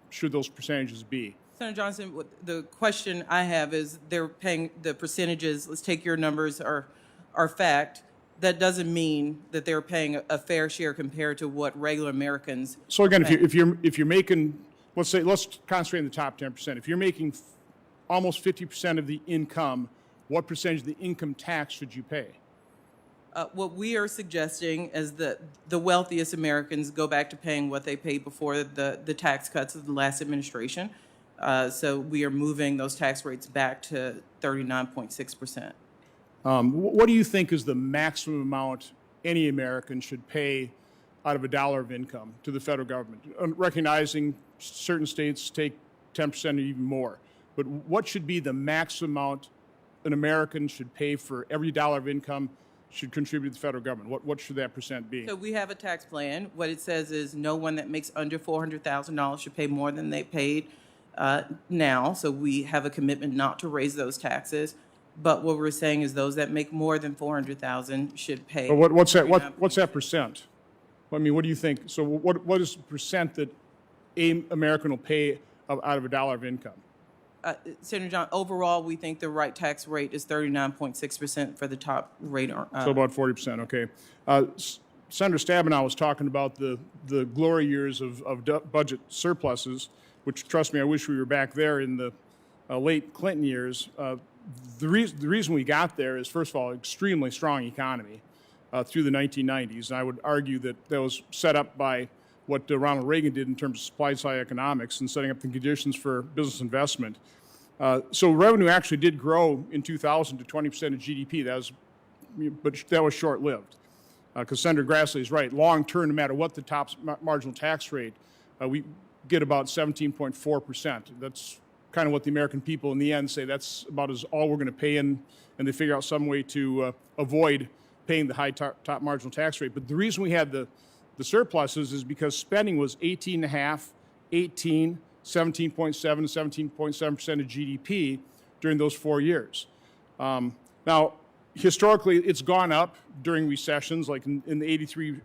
should those percentages be? Senator Johnson, the question I have is they're paying the percentages. Let's take your numbers are fact. That doesn't mean that they're paying a fair share compared to what regular Americans. So again, if you're making, let's concentrate on the top 10%. If you're making almost 50% of the income, what percentage of the income tax should you pay? What we are suggesting is that the wealthiest Americans go back to paying what they paid before the tax cuts of the last administration. So we are moving those tax rates back to 39.6%. What do you think is the maximum amount any American should pay out of $1 of income to the federal government? Recognizing certain states take 10% or even more. But what should be the maximum amount an American should pay for every $1 of income should contribute to the federal government? What should that percent be? So we have a tax plan. What it says is no one that makes under $400,000 should pay more than they paid now. So we have a commitment not to raise those taxes. But what we're saying is those that make more than $400,000 should pay. But what's that percent? I mean, what do you think? So what is the percent that an American will pay out of $1 of income? Senator John, overall, we think the right tax rate is 39.6% for the top rate. So about 40%, okay. Senator Stabenow was talking about the glory years of budget surpluses, which, trust me, I wish we were back there in the late Clinton years. The reason we got there is, first of all, extremely strong economy through the 1990s. And I would argue that was set up by what Ronald Reagan did in terms of supply-side economics and setting up the conditions for business investment. So revenue actually did grow in 2000 to 20% of GDP. But that was short-lived. Because Senator Grassley is right. Long-term, no matter what the top marginal tax rate, we get about 17.4%. That's kind of what the American people in the end say that's about all we're going to pay in, and they figure out some way to avoid paying the high top marginal tax rate. But the reason we had the surpluses is because spending was 18.5, 18, 17.7, 17.7% of GDP during those 4 years. Now, historically, it's gone up during recessions, like in the 83,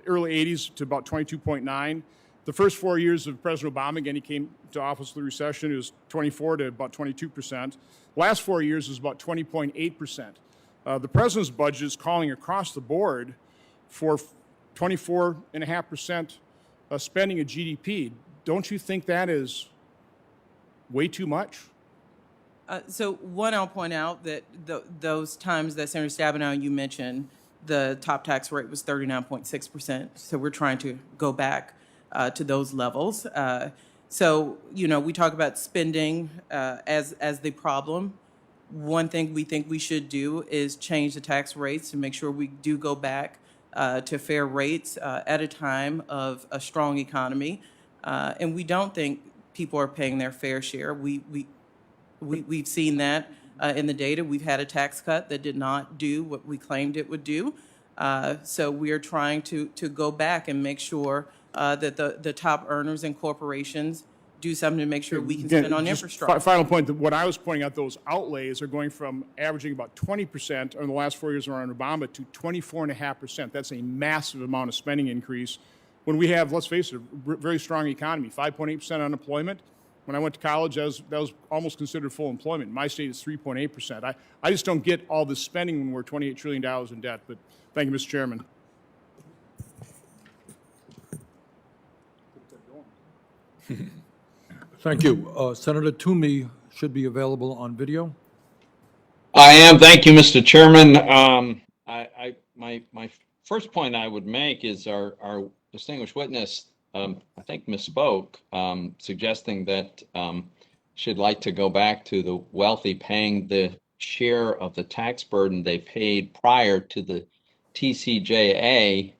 early 80s to about 22.9. The first 4 years of President Obama, again, he came to office with the recession, it was 24 to about 22%. Last 4 years was about 20.8%. The president's budget is calling across the board for 24.5% spending of GDP. Don't you think that is way too much? So one, I'll point out that those times that Senator Stabenow you mentioned, the top tax rate was 39.6%. So we're trying to go back to those levels. So, we talk about spending as the problem. One thing we think we should do is change the tax rates to make sure we do go back to fair rates at a time of a strong economy. And we don't think people are paying their fair share. We've seen that in the data. We've had a tax cut that did not do what we claimed it would do. So we are trying to go back and make sure that the top earners and corporations do something to make sure we can spend on infrastructure. Final point, that what I was pointing out, those outlays are going from averaging about 20% in the last 4 years around Obama to 24.5%. That's a massive amount of spending increase when we have, let's face it, a very strong economy, 5.8% unemployment. When I went to college, that was almost considered full employment. In my state, it's 3.8%. I just don't get all this spending when we're $28 trillion in debt. But thank you, Mr. Chairman. Thank you. Senator Toomey should be available on video. I am. Thank you, Mr. Chairman. My first point I would make is our distinguished witness, I think, misspoke, suggesting that she'd like to go back to the wealthy paying the share of the tax burden they paid prior to the TCJA.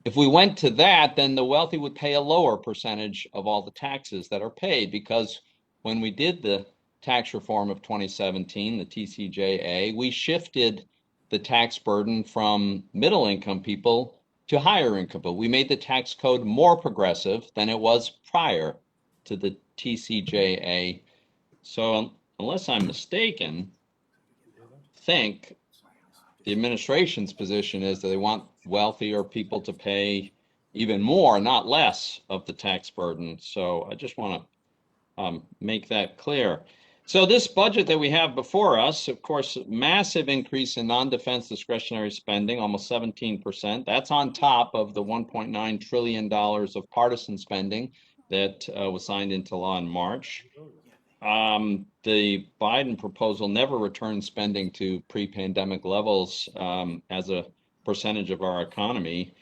If we went to that, then the wealthy would pay a lower percentage of all the taxes that are paid, because when we did the tax reform of 2017, the TCJA, we shifted the tax burden from middle income people to higher income people. We made the tax code more progressive than it was prior to the TCJA. So unless I'm mistaken, I think the administration's position is that they want wealthier people to pay even more, not less, of the tax burden. So I just want to make that clear. So this budget that we have before us, of course, massive increase in non-defense discretionary spending, almost 17%. That's on top of the $1.9 trillion of partisan spending that was signed into law in March. The Biden proposal never returned spending to pre-pandemic levels as a percentage of our economy.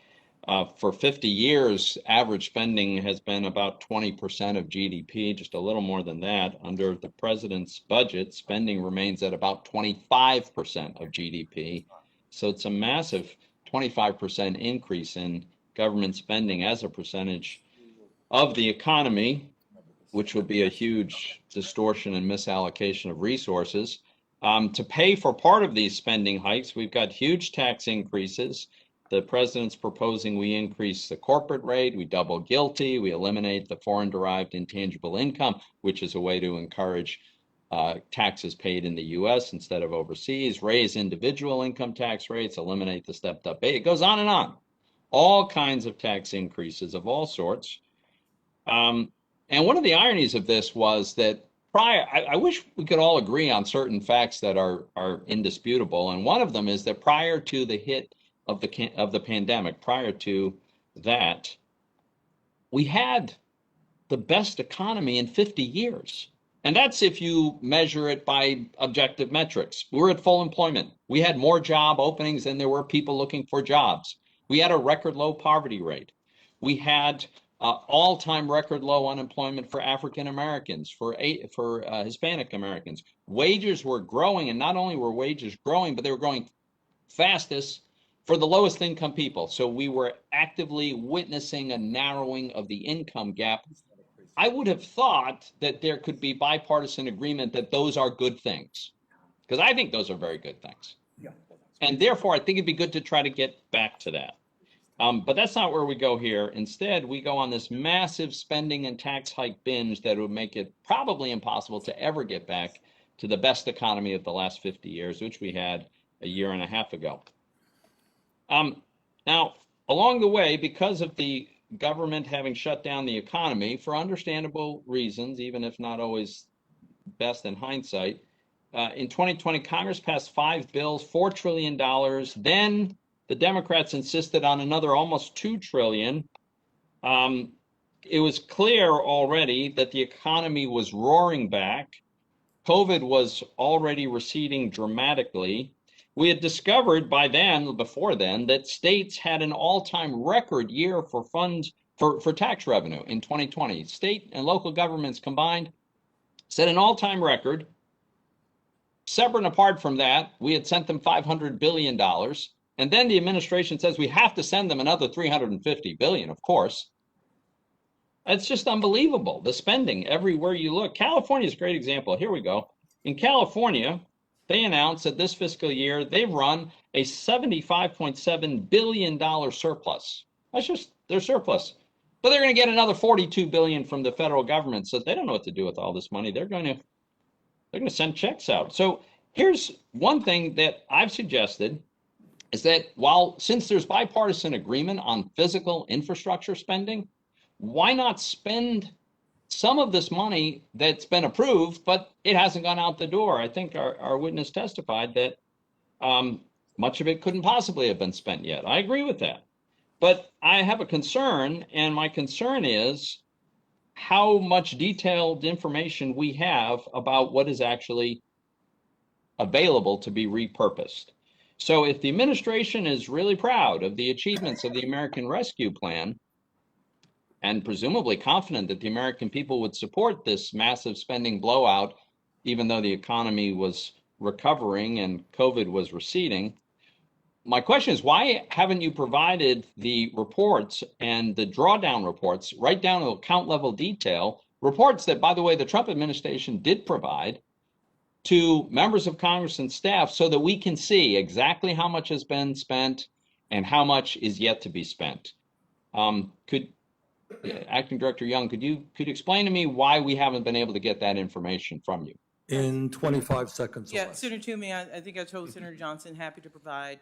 For 50 years, average spending has been about 20% of GDP, just a little more than that. Under the president's budget, spending remains at about 25% of GDP. So it's a massive 25% increase in government spending as a percentage of the economy, which would be a huge distortion and misallocation of resources. To pay for part of these spending hikes, we've got huge tax increases. The president's proposing we increase the corporate rate, we double GILTI, we eliminate the foreign-derived intangible income, which is a way to encourage taxes paid in the U.S. instead of overseas, raise individual income tax rates, eliminate the stepped-up pay. It goes on and on. All kinds of tax increases of all sorts. And one of the ironies of this was that I wish we could all agree on certain facts that are indisputable. And one of them is that prior to the hit of the pandemic, prior to that, we had the best economy in 50 years. And that's if you measure it by objective metrics. We're at full employment. We had more job openings than there were people looking for jobs. We had a record low poverty rate. We had all-time record low unemployment for African Americans, for Hispanic Americans. Wages were growing, and not only were wages growing, but they were growing fastest for the lowest income people. So we were actively witnessing a narrowing of the income gap. I would have thought that there could be bipartisan agreement that those are good things, because I think those are very good things. And therefore, I think it'd be good to try to get back to that. But that's not where we go here. Instead, we go on this massive spending and tax hike binge that would make it probably impossible to ever get back to the best economy of the last 50 years, which we had a year and a half ago. Now, along the way, because of the government having shut down the economy for understandable reasons, even if not always best in hindsight, in 2020, Congress passed 5 bills, $4 trillion. Then the Democrats insisted on another almost $2 trillion. It was clear already that the economy was roaring back. COVID was already receding dramatically. We had discovered by then, before then, that states had an all-time record year for funds for tax revenue in 2020. State and local governments combined set an all-time record. Separate and apart from that, we had sent them $500 billion. And then the administration says we have to send them another $350 billion, of course. It's just unbelievable, the spending everywhere you look. California is a great example. Here we go. In California, they announced that this fiscal year, they've run a $75.7 billion surplus. That's just their surplus. But they're going to get another $42 billion from the federal government. So they don't know what to do with all this money. They're going to send checks out. So here's one thing that I've suggested is that since there's bipartisan agreement on physical infrastructure spending, why not spend some of this money that's been approved, but it hasn't gone out the door? I think our witness testified that much of it couldn't possibly have been spent yet. I agree with that. But I have a concern, and my concern is how much detailed information we have about what is actually available to be repurposed. So if the administration is really proud of the achievements of the American Rescue Plan, and presumably confident that the American people would support this massive spending blowout, even though the economy was recovering and COVID was receding, my question is, why haven't you provided the reports and the drawdown reports right down to account level detail, reports that, by the way, the Trump administration did provide to members of Congress and staff so that we can see exactly how much has been spent and how much is yet to be spent? Acting Director Young, could you explain to me why we haven't been able to get that information from you? In 25 seconds or Yeah, less. Senator Toomey, I think I told Senator Johnson, happy to provide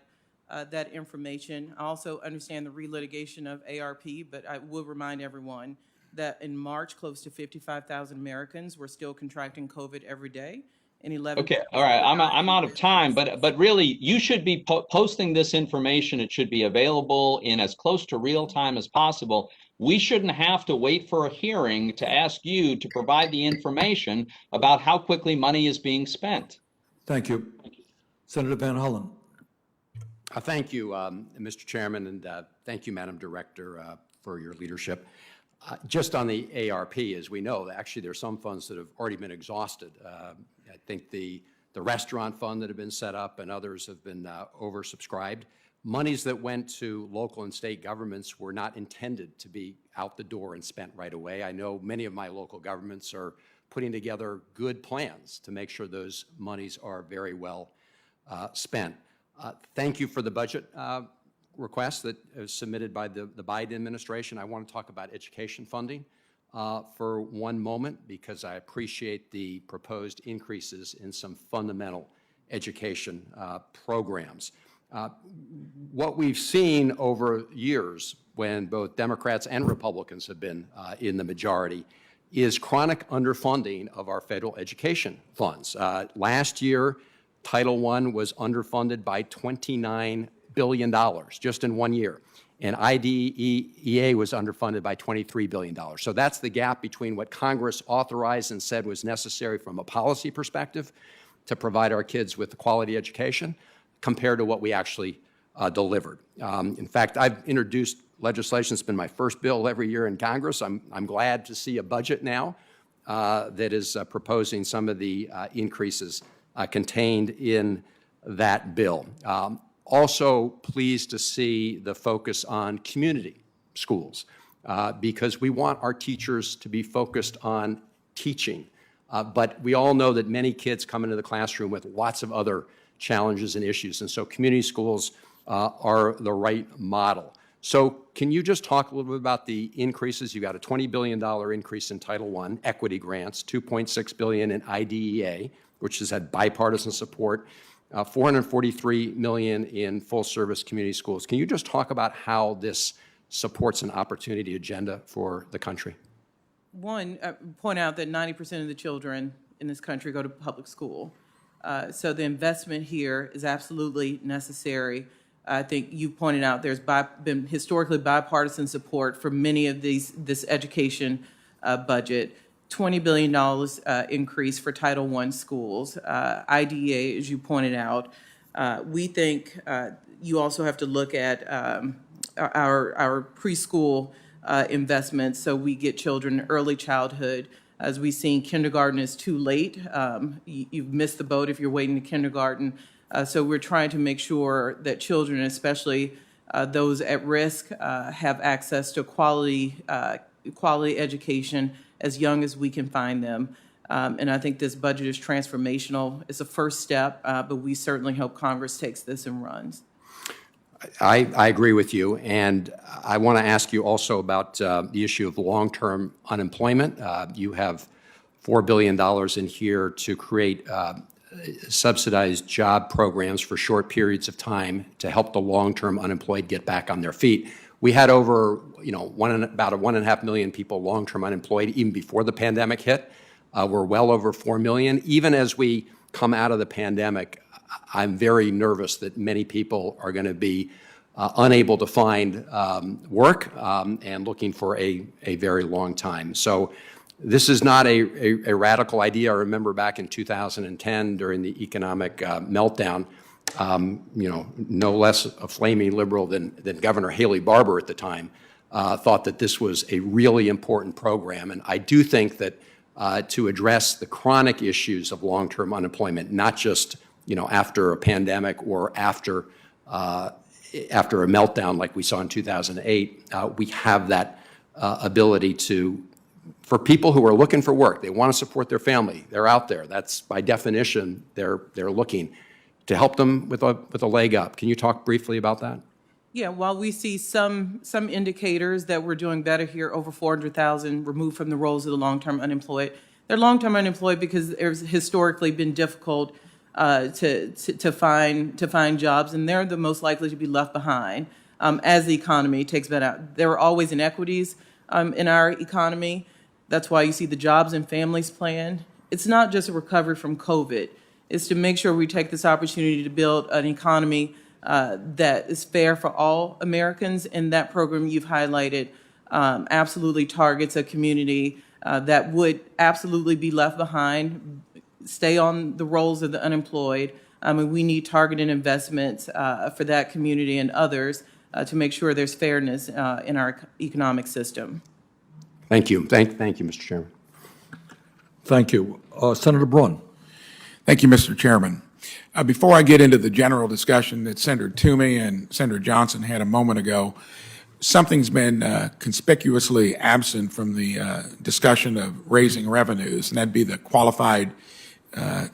that information. I also understand the relitigation of ARP, but I will remind everyone that in March, close to 55,000 Americans were still contracting COVID every day. And 11. Okay, all right. I'm out of time, but really, you should be posting this information. It should be available in as close to real time as possible. We shouldn't have to wait for a hearing to ask you to provide the information about how quickly money is being spent. Thank you. Senator Van Hollen. Thank you, Mr. Chairman, and thank you, Madam Director, for your leadership. Just on the ARP, as we know, actually there are some funds that have already been exhausted. I think the restaurant fund that have been set up and others have been oversubscribed. Monies that went to local and state governments were not intended to be out the door and spent right away. I know many of my local governments are putting together good plans to make sure those monies are very well spent. Thank you for the budget request that was submitted by the Biden administration. I want to talk about education funding for one moment, because I appreciate the proposed increases in some fundamental education programs. What we've seen over years, when both Democrats and Republicans have been in the majority, is chronic underfunding of our federal education funds. Last year, Title I was underfunded by $29 billion just in 1 year. And IDEA was underfunded by $23 billion. So that's the gap between what Congress authorized and said was necessary from a policy perspective to provide our kids with quality education compared to what we actually delivered. In fact, I've introduced legislation. It's been my first bill every year in Congress. I'm glad to see a budget now that is proposing some of the increases contained in that bill. Also pleased to see the focus on community schools because we want our teachers to be focused on teaching. But we all know that many kids come into the classroom with lots of other challenges and issues. And so community schools are the right model. So can you just talk a little bit about the increases? You got a $20 billion increase in Title I, equity grants, $2.6 billion in IDEA, which has had bipartisan support, $443 million in full-service community schools. Can you just talk about how this supports an opportunity agenda for the country? One, point out that 90% of the children in this country go to public school. So the investment here is absolutely necessary. I think you pointed out there's been historically bipartisan support for many of this education budget. $20 billion increase for Title I schools. IDEA, as you pointed out. We think you also have to look at our preschool investments, so we get children early childhood. As we've seen, kindergarten is too late. You've missed the boat if you're waiting to kindergarten. So we're trying to make sure that children, especially those at risk, have access to quality education as young as we can find them. And I think this budget is transformational. It's a first step, but we certainly hope Congress takes this and runs. I agree with you, and I want to ask you also about the issue of long-term unemployment. You have $4 billion in here to create subsidized job programs for short periods of time to help the long-term unemployed get back on their feet. We had over, about 1.5 million people long-term unemployed even before the pandemic hit. We're well over 4 million. Even as we come out of the pandemic, I'm very nervous that many people are going to be unable to find work and looking for a very long time. So this is not a radical idea. I remember back in 2010 during the economic meltdown, no less a flaming liberal than Governor Haley Barbour at the time thought that this was a really important program. And I do think that to address the chronic issues of long-term unemployment, not just after a pandemic or after a meltdown like we saw in 2008, we have that ability for people who are looking for work, they want to support their family, they're out there. That's by definition, they're looking to help them with a leg up. Can you talk briefly about that? Yeah, while we see some indicators that we're doing better here, over 400,000 removed from the rolls of the long-term unemployed. They're long-term unemployed because there's historically been difficult to find jobs, and they're the most likely to be left behind as the economy takes that out. There are always inequities in our economy. That's why you see the Jobs and Families Plan. It's not just a recovery from COVID. It's to make sure we take this opportunity to build an economy that is fair for all Americans, and that program you've highlighted absolutely targets a community that would absolutely be left behind, stay on the rolls of the unemployed. And we need targeted investments for that community and others to make sure there's fairness in our economic system. Thank you. Thank you, Mr. Chairman. Thank you. Senator Braun. Thank you, Mr. Chairman. Before I get into the general discussion that Senator Toomey and Senator Johnson had a moment ago, something's been conspicuously absent from the discussion of raising revenues, and that'd be the qualified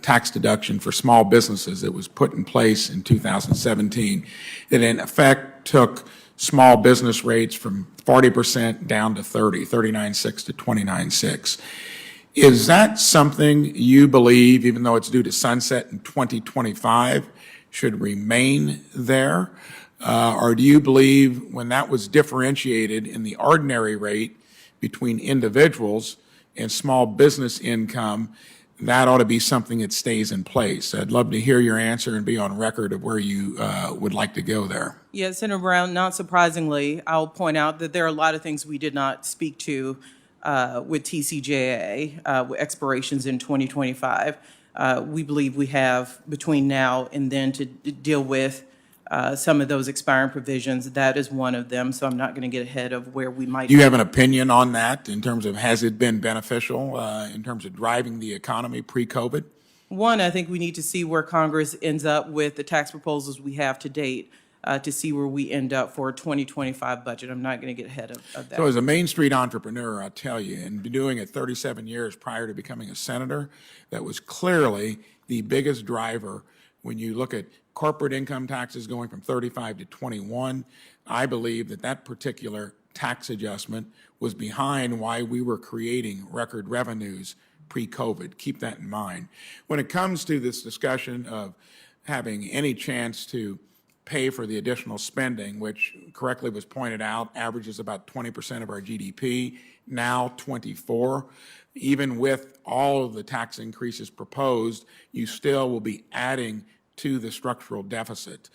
tax deduction for small businesses that was put in place in 2017, that in effect took small business rates from 40% down to 39.6 to 29.6. Is that something you believe, even though it's due to sunset in 2025, should remain there? Or do you believe when that was differentiated in the ordinary rate between individuals and small business income, that ought to be something that stays in place? I'd love to hear your answer and be on record of where you would like to go there. Yeah, Senator Brown, not surprisingly, I'll point out that there are a lot of things we did not speak to with TCJA, with expirations in 2025. We believe we have between now and then to deal with some of those expiring provisions. That is one of them, so I'm not going to get ahead of where we might. Do you have an opinion on that in terms of has it been beneficial in terms of driving the economy pre-COVID? One, I think we need to see where Congress ends up with the tax proposals we have to date to see where we end up for a 2025 budget. I'm not going to get ahead of that. So as a Main Street entrepreneur, I'll tell you, and been doing it 37 years prior to becoming a senator, that was clearly the biggest driver When you look at corporate income taxes going from 35 to 21, I believe that that particular tax adjustment was behind why we were creating record revenues pre-COVID. Keep that in mind. When it comes to this discussion of having any chance to pay for the additional spending, which correctly was pointed out, averages about 20% of our GDP, now 24. Even with all of the tax increases proposed, you still will be adding to the structural deficit.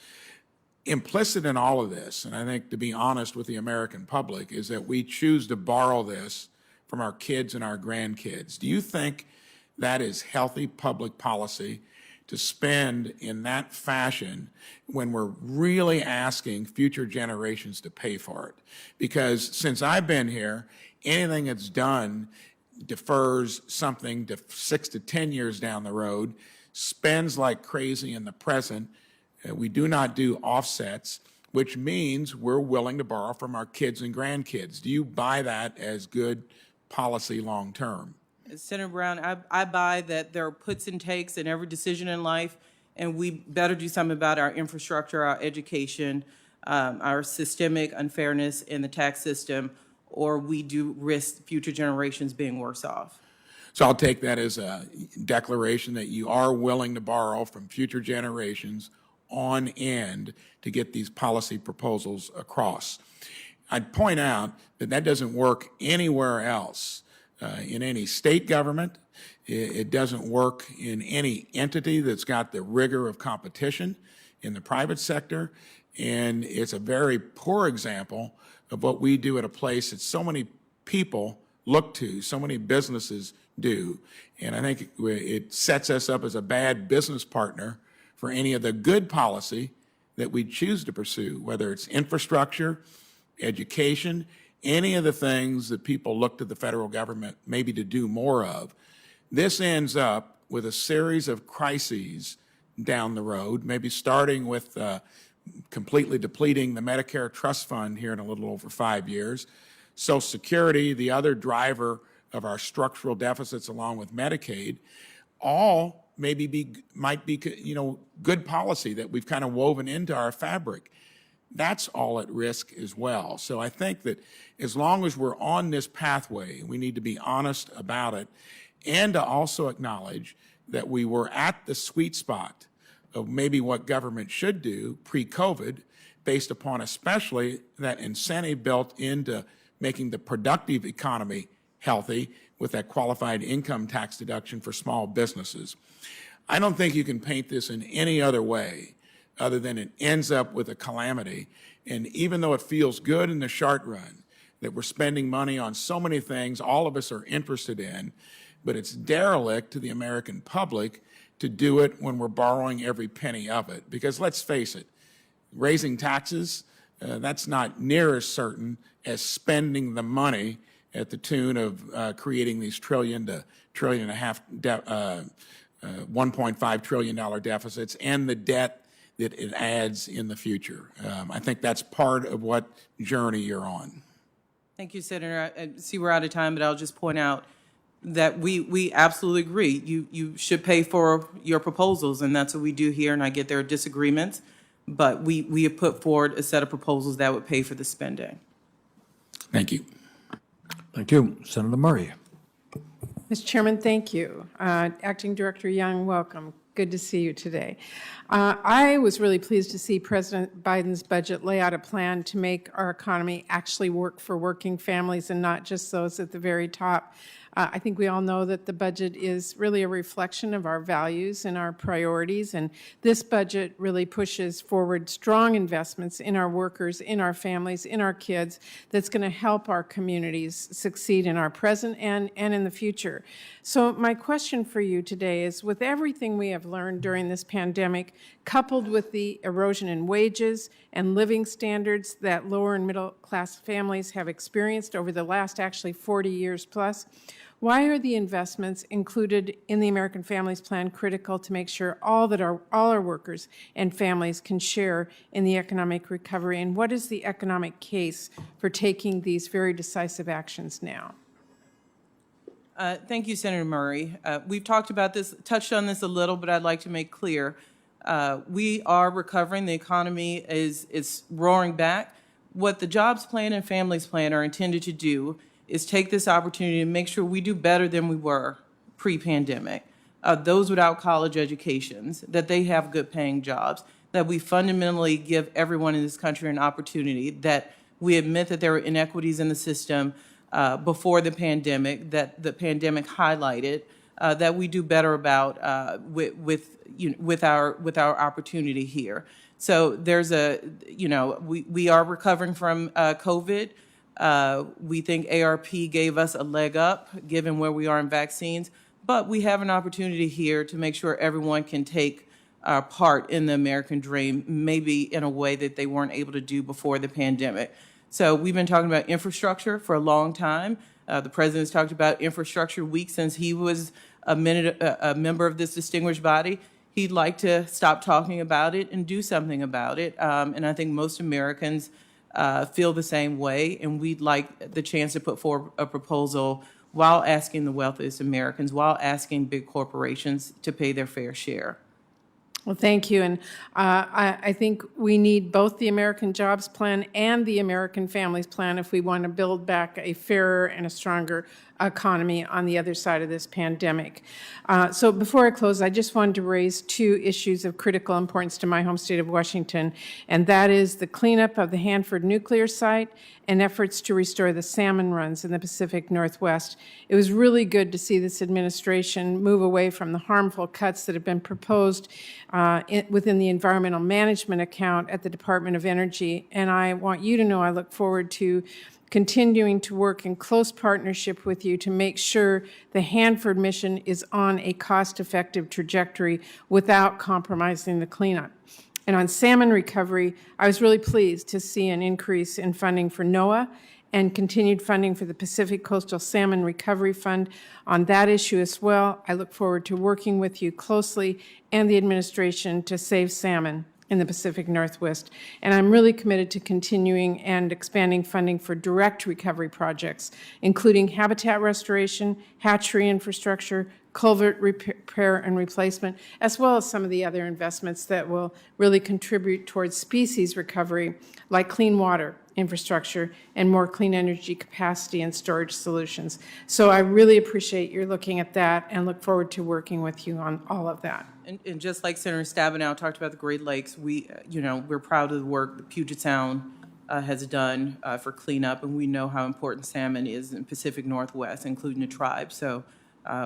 Implicit in all of this, and I think to be honest with the American public, is that we choose to borrow this from our kids and our grandkids. Do you think that is healthy public policy to spend in that fashion when we're really asking future generations to pay for it? Because since I've been here, anything that's done defers something to 6 to 10 years down the road, spends like crazy in the present. We do not do offsets, which means we're willing to borrow from our kids and grandkids. Do you buy that as good policy long term? Senator Brown, I buy that there are puts and takes in every decision in life, and we better do something about our infrastructure, our education, our systemic unfairness in the tax system, or we do risk future generations being worse off. So I'll take that as a declaration that you are willing to borrow from future generations on end to get these policy proposals across. I'd point out that that doesn't work anywhere else. In any state government, it doesn't work in any entity that's got the rigor of competition in the private sector, and it's a very poor example of what we do at a place that so many people look to, so many businesses do, and I think it sets us up as a bad business partner for any of the good policy that we choose to pursue, whether it's infrastructure, education, any of the things that people look to the federal government maybe to do more of. This ends up with a series of crises down the road, maybe starting with completely depleting the Medicare trust fund here in a little over 5 years. Social Security, the other driver of our structural deficits along with Medicaid, all might be good policy that we've kind of woven into our fabric. That's all at risk as well. So I think that as long as we're on this pathway, we need to be honest about it and to also acknowledge that we were at the sweet spot of maybe what government should do pre-COVID, based upon especially that incentive built into making the productive economy healthy with that qualified income tax deduction for small businesses. I don't think you can paint this in any other way other than it ends up with a calamity. And even though it feels good in the short run that we're spending money on so many things all of us are interested in, but it's derelict to the American public to do it when we're borrowing every penny of it. Because let's face it, raising taxes, that's not near as certain as spending the money at the tune of creating these $1.5 trillion, $1.5 trillion deficits and the debt that it adds in the future. I think that's part of what journey you're on. Thank you, Senator. I see we're out of time, but I'll just point out that we absolutely agree. You should pay for your proposals, and that's what we do here, and I get there are disagreements, but we have put forward a set of proposals that would pay for the spending. Thank you. Thank you. Senator Murray. Mr. Chairman, thank you. Acting Director Young, welcome. Good to see you today. I was really pleased to see President Biden's budget lay out a plan to make our economy actually work for working families and not just those at the very top. I think we all know that the budget is really a reflection of our values and our priorities, and this budget really pushes forward strong investments in our workers, in our families, in our kids, that's going to help our communities succeed in our present and in the future. So my question for you today is, with everything we have learned during this pandemic, coupled with the erosion in wages and living standards that lower and middle class families have experienced over the last actually 40 years plus, why are the investments included in the American Families Plan critical to make sure all our workers and families can share in the economic recovery? And what is the economic case for taking these very decisive actions now? Thank you, Senator Murray. We've talked about this, touched on this a little, but I'd like to make clear We are recovering. The economy is roaring back. What the Jobs Plan and Families Plan are intended to do is take this opportunity to make sure we do better than we were pre-pandemic. Those without college educations, that they have good paying jobs, that we fundamentally give everyone in this country an opportunity, that we admit that there were inequities in the system before the pandemic, that the pandemic highlighted, that we do better about with our opportunity here. So there's we are recovering from COVID. We think ARP gave us a leg up given where we are in vaccines, but we have an opportunity here to make sure everyone can take part in the American dream, maybe in a way that they weren't able to do before the pandemic. So we've been talking about infrastructure for a long time. The president's talked about Infrastructure Week since he was a member of this distinguished body. He'd like to stop talking about it and do something about it. And I think most Americans feel the same way, and we'd like the chance to put forward a proposal while asking the wealthiest Americans, while asking big corporations to pay their fair share. Well, thank you. And I think we need both the American Jobs Plan and the American Families Plan if we want to build back a fairer and a stronger economy on the other side of this pandemic. So before I close, I just wanted to raise two issues of critical importance to my home state of Washington, and that is the cleanup of the Hanford nuclear site and efforts to restore the salmon runs in the Pacific Northwest. It was really good to see this administration move away from the harmful cuts that have been proposed within the environmental management account at the Department of Energy. And I want you to know I look forward to continuing to work in close partnership with you to make sure the Hanford mission is on a cost-effective trajectory without compromising the cleanup. And on salmon recovery, I was really pleased to see an increase in funding for NOAA and continued funding for the Pacific Coastal Salmon Recovery Fund. On that issue as well, I look forward to working with you closely and the administration to save salmon in the Pacific Northwest. And I'm really committed to continuing and expanding funding for direct recovery projects, including habitat restoration, hatchery infrastructure, culvert repair and replacement, as well as some of the other investments that will really contribute towards species recovery, like clean water infrastructure and more clean energy capacity and storage solutions. So I really appreciate your looking at that and look forward to working with you on all of that. And just like Senator Stabenow talked about the Great Lakes, we're proud of the work that Puget Sound has done for cleanup, and we know how important salmon is in the Pacific Northwest, including the tribe. So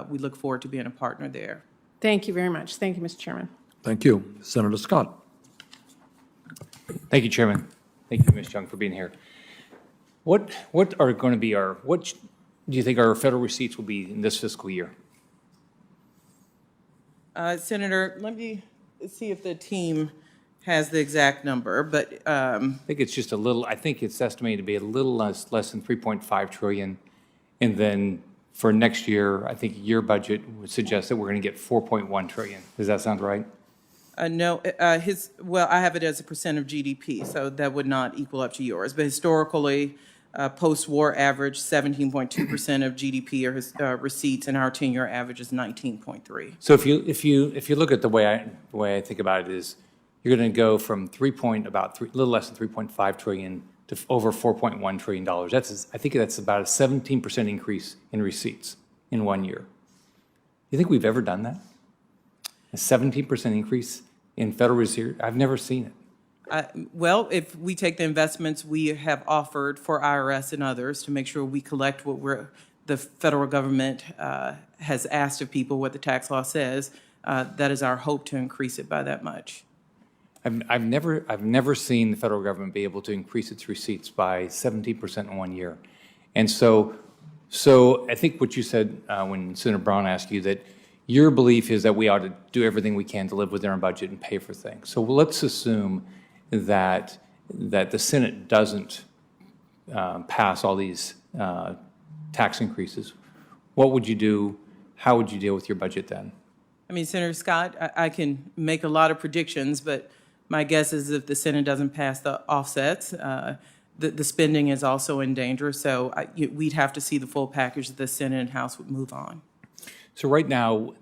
we look forward to being a partner there. Thank you very much. Thank you, Mr. Chairman. Thank you. Senator Scott. Thank you, Chairman. Thank you, Ms. Young, for being here. What are going to be what do you think our federal receipts will be in this fiscal year? Senator, let me see if the team has the exact number, but I think it's just a little, I think it's estimated to be a little less than 3.5 trillion. And then for next year, I think your budget would suggest that we're going to get 4.1 trillion. Does that sound right? no, I have it as a percent of GDP, so that would not equal up to yours. But historically, post-war average 17.2% of GDP are receipts, and our 10-year average is 19.3. So if you look at the way I think about it is, you're going to go from a little less than 3.5 trillion to over 4.1 trillion dollars. I think that's about a 17% increase in receipts in 1 year. You think we've ever done that? A 17% increase in federal receipts? I've never seen it. Well, if we take the investments we have offered for IRS and others to make sure we collect what the federal government has asked of people, what the tax law says, that is our hope to increase it by that much. I've never seen the federal government be able to increase its receipts by 17% in 1 year. And so I think what you said when Senator Brown asked you that your belief is that we ought to do everything we can to live within our budget and pay for things. So let's assume that the Senate doesn't pass all these tax increases. What would you do? How would you deal with your budget then? I mean, Senator Scott, I can make a lot of predictions, but my guess is if the Senate doesn't pass the offsets, the spending is also in danger. So we'd have to see the full package that the Senate and House would move on. So right now,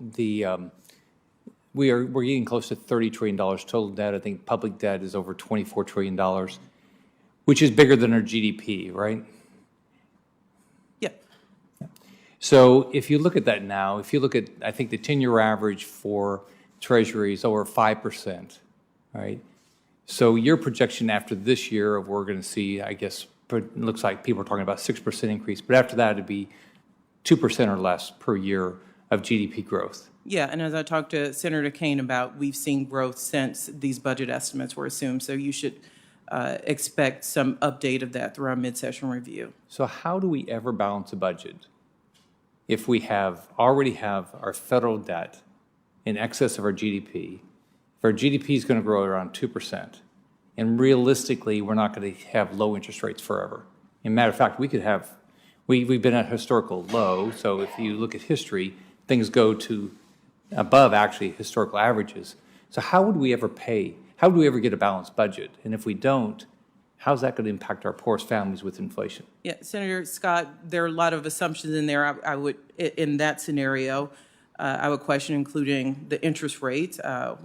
we're getting close to $30 trillion total debt. I think public debt is over $24 trillion, which is bigger than our GDP, right? Yeah. So if you look at that now, if you look at, I think the 10-year average for Treasury is over 5%, right? So your projection after this year of we're going to see, I guess, it looks like people are talking about 6% increase, but after that it'd be 2% or less per year of GDP growth. Yeah, and as I talked to Senator Kane about, we've seen growth since these budget estimates were assumed, so you should expect some update of that through our mid-session review. So how do we ever balance a budget if we already have our federal debt in excess of our GDP, if our GDP is going to grow around 2%, and realistically, we're not going to have low interest rates forever. As a matter of fact, we've been at a historical low, so if you look at history, things go to above actually historical averages. So how would we ever get a balanced budget? And if we don't, how's that going to impact our poorest families with inflation? Yeah, Senator Scott, there are a lot of assumptions in there. I would, in that scenario, I would question including the interest rates.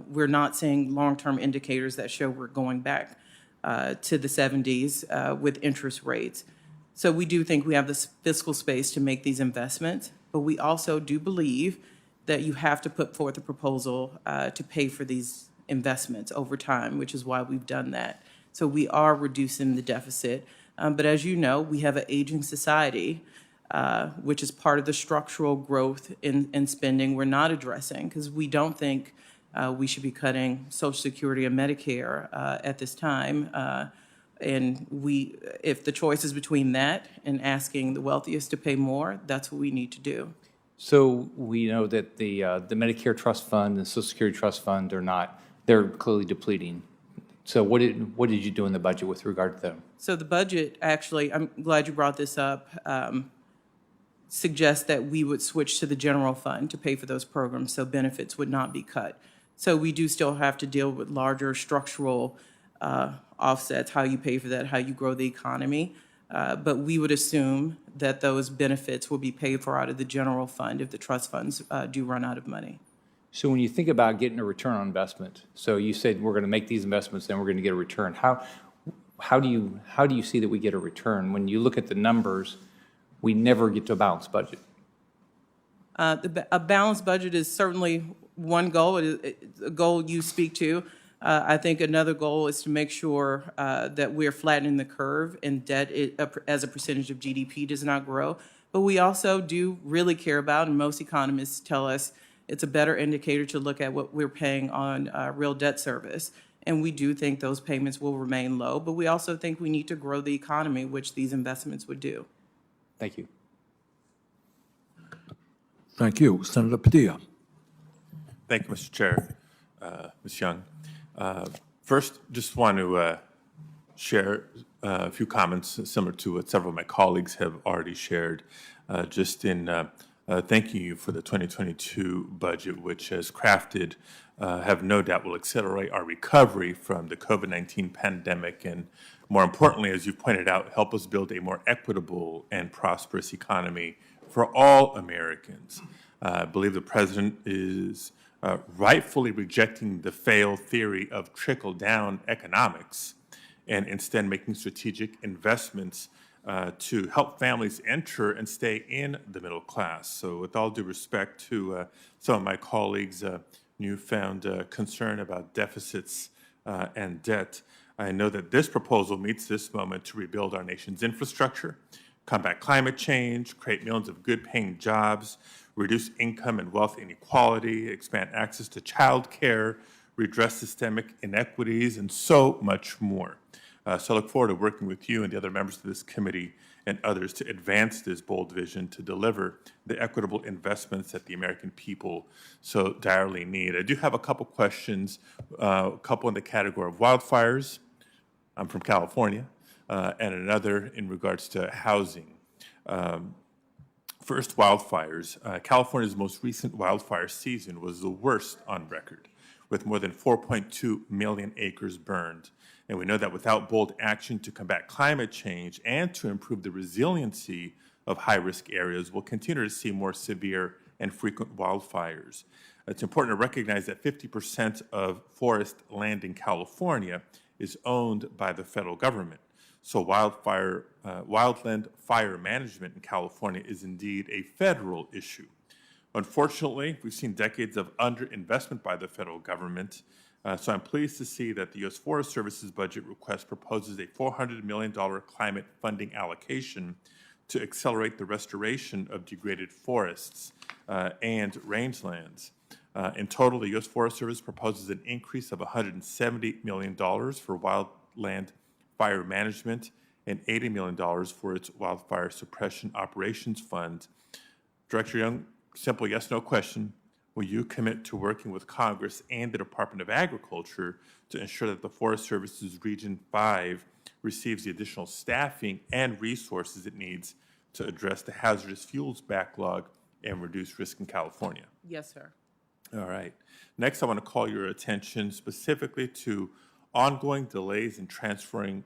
We're not seeing long-term indicators that show we're going back to the 70s with interest rates. So we do think we have the fiscal space to make these investments, but we also do believe that you have to put forth a proposal to pay for these investments over time, which is why we've done that. So we are reducing the deficit. But as you know, we have an aging society, which is part of the structural growth in spending we're not addressing, because we don't think we should be cutting Social Security and Medicare at this time. And if the choice is between that and asking the wealthiest to pay more, that's what we need to do. So we know that the Medicare Trust Fund and Social Security Trust Fund they're clearly depleting. So what did you do in the budget with regard to them? So the budget, actually, I'm glad you brought this up, suggests that we would switch to the general fund to pay for those programs so benefits would not be cut. So we do still have to deal with larger structural offsets, how you pay for that, how you grow the economy. But we would assume that those benefits will be paid for out of the general fund if the trust funds do run out of money. So when you think about getting a return on investment, so you said we're going to make these investments, then we're going to get a return. How do you see that we get a return? When you look at the numbers, we never get to a balanced budget. A balanced budget is certainly one goal, a goal you speak to. I think another goal is to make sure that we're flattening the curve and debt as a percentage of GDP does not grow. But we also do really care about, and most economists tell us it's a better indicator to look at what we're paying on real debt service. And we do think those payments will remain low, but we also think we need to grow the economy, which these investments would do. Thank you. Thank you. Senator Padilla. Thank you, Mr. Chair. Ms. Young. First, just want to share a few comments similar to what several of my colleagues have already shared, just in thanking you for the 2022 budget, which as crafted, have no doubt will accelerate our recovery from the COVID-19 pandemic and, more importantly, as you pointed out, help us build a more equitable and prosperous economy for all Americans. I believe the President is rightfully rejecting the failed theory of trickle-down economics and instead making strategic investments to help families enter and stay in the middle class. So with all due respect to some of my colleagues' newfound concern about deficits and debt, I know that this proposal meets this moment to rebuild our nation's infrastructure, combat climate change, create millions of good-paying jobs, reduce income and wealth inequality, expand access to child care, redress systemic inequities, and so much more. So I look forward to working with you and the other members of this committee and others to advance this bold vision to deliver the equitable investments that the American people so direly need. I do have a couple questions, a couple in the category of wildfires. I'm from California, and another in regards to housing. First, wildfires. California's most recent wildfire season was the worst on record, with more than 4.2 million acres burned. And we know that without bold action to combat climate change and to improve the resiliency of high-risk areas, we'll continue to see more severe and frequent wildfires. It's important to recognize that 50% of forest land in California is owned by the federal government. So wildland fire management in California is indeed a federal issue. Unfortunately, we've seen decades of underinvestment by the federal government. So I'm pleased to see that the U.S. Forest Service's budget request proposes a $400 million climate funding allocation to accelerate the restoration of degraded forests and rangelands. In total, the U.S. Forest Service proposes an increase of $170 million for wildland fire management and $80 million for its wildfire suppression operations fund. Director Young, simple yes, no question. Will you commit to working with Congress and the Department of Agriculture to ensure that the Forest Service's Region 5 receives the additional staffing and resources it needs to address the hazardous fuels backlog and reduce risk in California? Yes, sir. All right. Next, I want to call your attention specifically to ongoing delays in transferring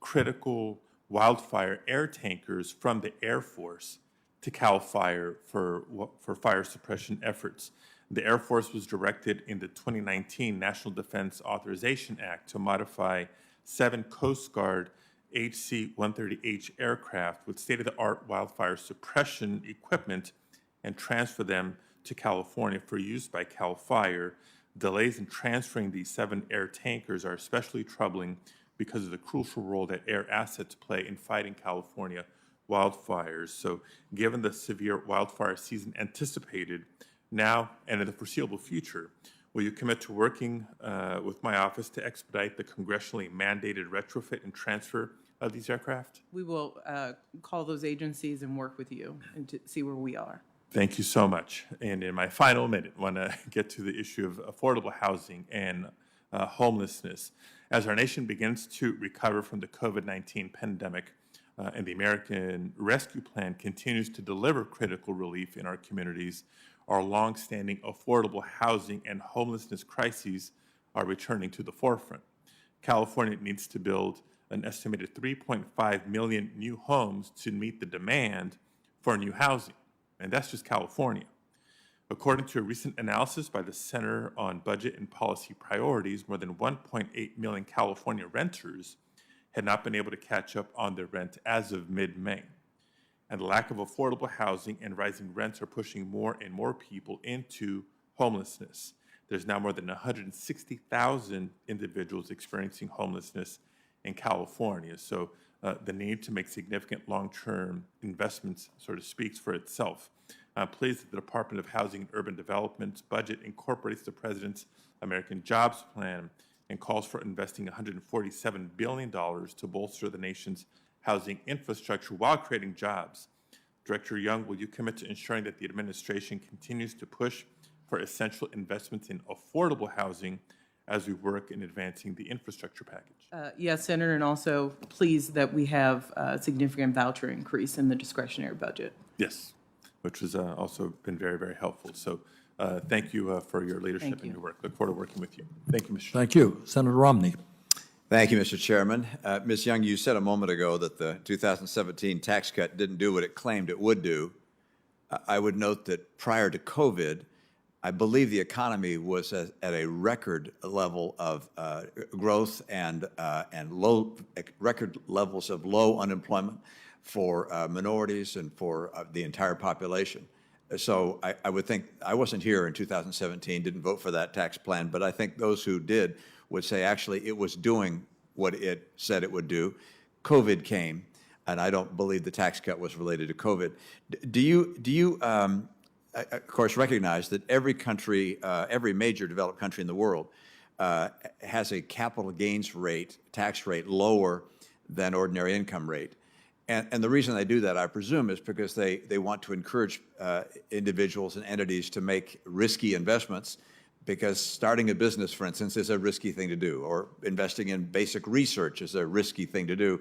critical wildfire air tankers from the Air Force to CAL FIRE for fire suppression efforts. The Air Force was directed in the 2019 National Defense Authorization Act to modify 7 Coast Guard HC-130H aircraft with state-of-the-art wildfire suppression equipment and transfer them to California for use by CAL FIRE. Delays in transferring these 7 air tankers are especially troubling because of the crucial role that air assets play in fighting California wildfires. So given the severe wildfire season anticipated now and in the foreseeable future, will you commit to working with my office to expedite the congressionally mandated retrofit and transfer of these aircraft? We will call those agencies and work with you and to see where we are. Thank you so much. And in my final minute, I want to get to the issue of affordable housing and homelessness. As our nation begins to recover from the COVID-19 pandemic, and the American Rescue Plan continues to deliver critical relief in our communities, our longstanding affordable housing and homelessness crises are returning to the forefront. California needs to build an estimated 3.5 million new homes to meet the demand for new housing, and that's just California. According to a recent analysis by the Center on Budget and Policy Priorities, more than 1.8 million California renters had not been able to catch up on their rent as of mid-May. And the lack of affordable housing and rising rents are pushing more and more people into homelessness. There's now more than 160,000 individuals experiencing homelessness in California. So the need to make significant long-term investments sort of speaks for itself. I'm pleased that the Department of Housing and Urban Development's budget incorporates the President's American Jobs Plan and calls for investing $147 billion to bolster the nation's housing infrastructure while creating jobs. Director Young, will you commit to ensuring that the administration continues to push for essential investments in affordable housing as we work in advancing the infrastructure package? Yes, Senator, and also pleased that we have a significant voucher increase in the discretionary budget. Yes, which has also been very, very helpful. So thank you for your leadership and your work. Look forward to working with you. Thank you, Mr. Chairman. Thank you. Senator Romney. Thank you, Mr. Chairman. Ms. Young, you said a moment ago that the 2017 tax cut didn't do what it claimed it would do. I would note that prior to COVID, I believe the economy was at a record level of growth and record levels of low unemployment for minorities and for the entire population. So I would think, I wasn't here in 2017, didn't vote for that tax plan, but I think those who did would say actually it was doing what it said it would do. COVID came, and I don't believe the tax cut was related to COVID. Do you of course, recognize that every country, every major developed country in the world has a capital gains rate, tax rate, lower than ordinary income rate? And the reason they do that, I presume, is because they want to encourage individuals and entities to make risky investments, because starting a business, for instance, is a risky thing to do, or investing in basic research is a risky thing to do.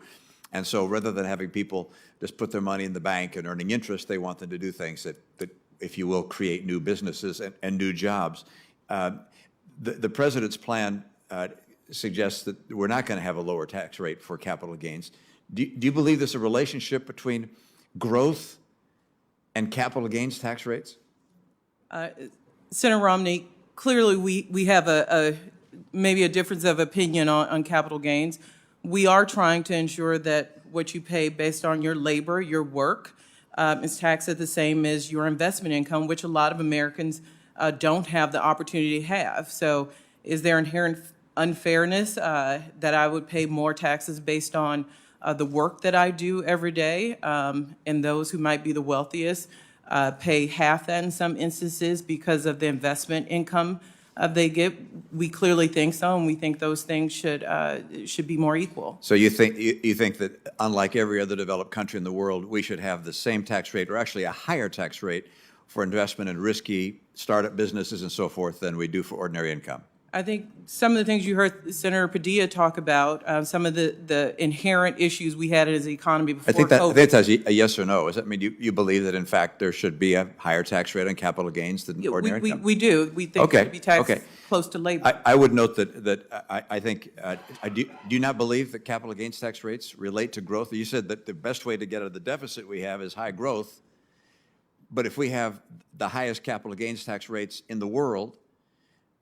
And so rather than having people just put their money in the bank and earning interest, they want them to do things that if you will, create new businesses and new jobs. The President's plan suggests that we're not going to have a lower tax rate for capital gains. Do you believe there's a relationship between growth and capital gains tax rates? Senator Romney, clearly we have maybe a difference of opinion on capital gains. We are trying to ensure that what you pay based on your labor, your work, is taxed at the same as your investment income, which a lot of Americans don't have the opportunity to have. So is there inherent unfairness that I would pay more taxes based on the work that I do every day, and those who might be the wealthiest pay half that in some instances because of the investment income they get? We clearly think so, and we think those things should be more equal. So you think that unlike every other developed country in the world, we should have the same tax rate, or actually a higher tax rate, for investment in risky startup businesses and so forth than we do for ordinary income? I think some of the things you heard Senator Padilla talk about, some of the inherent issues we had as an economy before COVID. I think that's a yes or no. Does that mean you believe that, in fact, there should be a higher tax rate on capital gains than ordinary income? We do. We think it should be taxed close to labor. I would note that I think, do you not believe that capital gains tax rates relate to growth? You said that the best way to get out of the deficit we have is high growth. But if we have the highest capital gains tax rates in the world,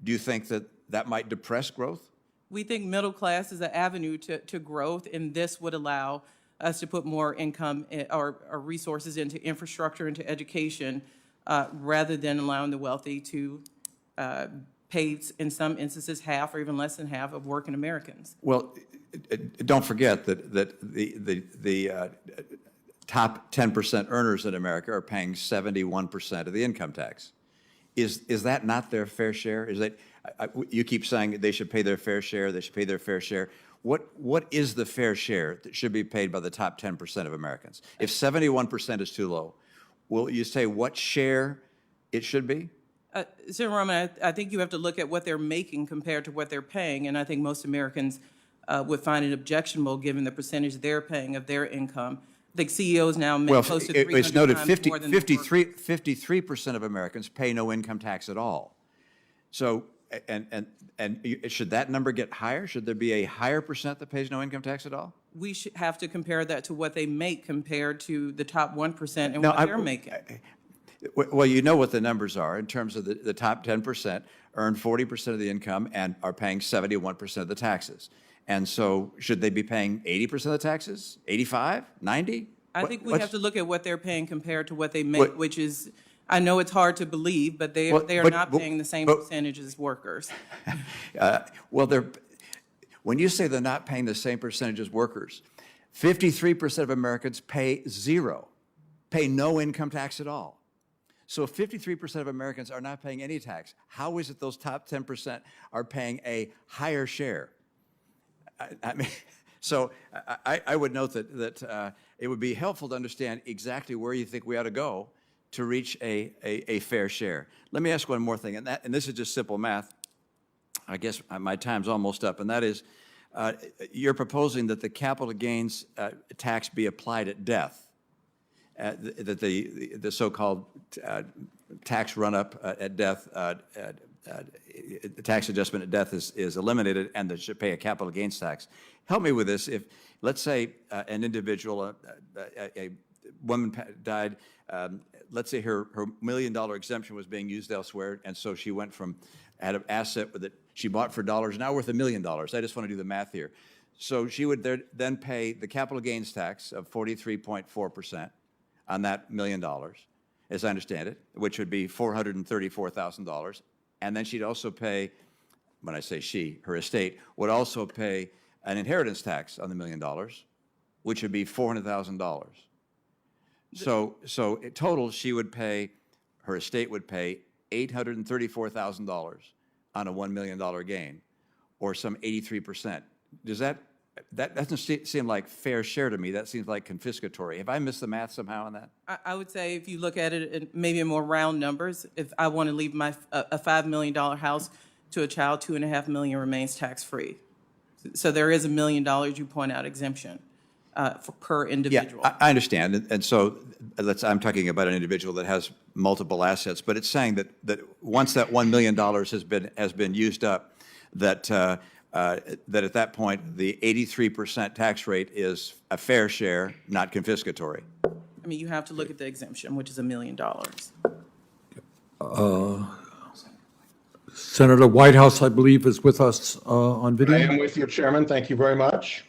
do you think that might depress growth? We think middle class is an avenue to growth, and this would allow us to put more income or resources into infrastructure, into education, rather than allowing the wealthy to pay, in some instances, half or even less than half of working Americans. Well, don't forget that the top 10% earners in America are paying 71% of the income tax. Is that not their fair share? Is that you keep saying they should pay their fair share, they should pay their fair share. What is the fair share that should be paid by the top 10% of Americans? If 71% is too low, will you say what share it should be? Senator Roman, I think you have to look at what they're making compared to what they're paying, and I think most Americans would find it objectionable given the percentage they're paying of their income. I think CEOs now make close to 300 it's noted times more than 53% of Americans pay no income tax at all. So, and should that number get higher? Should there be a higher percent that pays no income tax at all? We should have to compare that to what they make compared to the top 1% and what they're making. Well, you know what the numbers are in terms of the top 10% earn 40% of the income and are paying 71% of the taxes. And so should they be paying 80% of the taxes, 85, 90? I think we have to look at what they're paying compared to what they make, which is, I know it's hard to believe, but they are not paying the same percentage as workers. When you say they're not paying the same percentage as workers, 53% of Americans pay no income tax at all. So if 53% of Americans are not paying any tax, how is it those top 10% are paying a higher share? I mean, so I would note that it would be helpful to understand exactly where you think we ought to go to reach a fair share. Let me ask one more thing, and this is just simple math. I guess my time's almost up, and that is, you're proposing that the capital gains tax be applied at death, that the so-called tax run-up at death, tax adjustment at death is eliminated, and they should pay a capital gains tax. Help me with this. If, let's say, an individual, a woman died, let's say her $1 million exemption was being used elsewhere, and so she went from, had an asset that she bought for dollars, now worth $1 million. I just want to do the math here. So she would then pay the capital gains tax of 43.4% on that $1 million, as I understand it, which would be $434,000. And then she'd also pay, when I say she, her estate, would also pay an inheritance tax on the $1 million, which would be $400,000. So in total, she would pay, her estate would pay $834,000 on a $1 million gain, or some 83%. Does that doesn't seem like fair share to me. That seems like confiscatory. Have I missed the math somehow on that? I would say if you look at it in maybe in more round numbers, if I want to leave a $5 million house to a child, $2.5 million remains tax-free. So there is $1 million, you point out, exemption per individual. Yeah, I understand. And so I'm talking about an individual that has multiple assets, but it's saying that once that $1 million has been used up, that at that point, the 83% tax rate is a fair share, not confiscatory. I mean, you have to look at the exemption, which is $1 million. Senator Whitehouse, I believe, is with us on video. I am with you, Chairman. Thank you very much.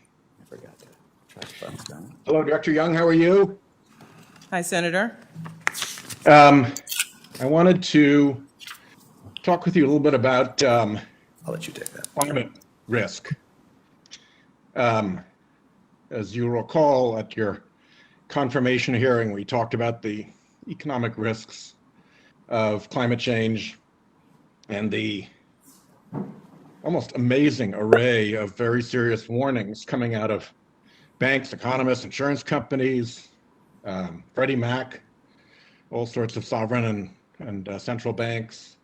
Hello, Director Young. How are you? Hi, Senator. I wanted to talk with you a little bit about I'll let you take that. climate risk. As you recall, at your confirmation hearing, we talked about the economic risks of climate change and the almost amazing array of very serious warnings coming out of banks, economists, insurance companies, Freddie Mac, all sorts of sovereign and central banks.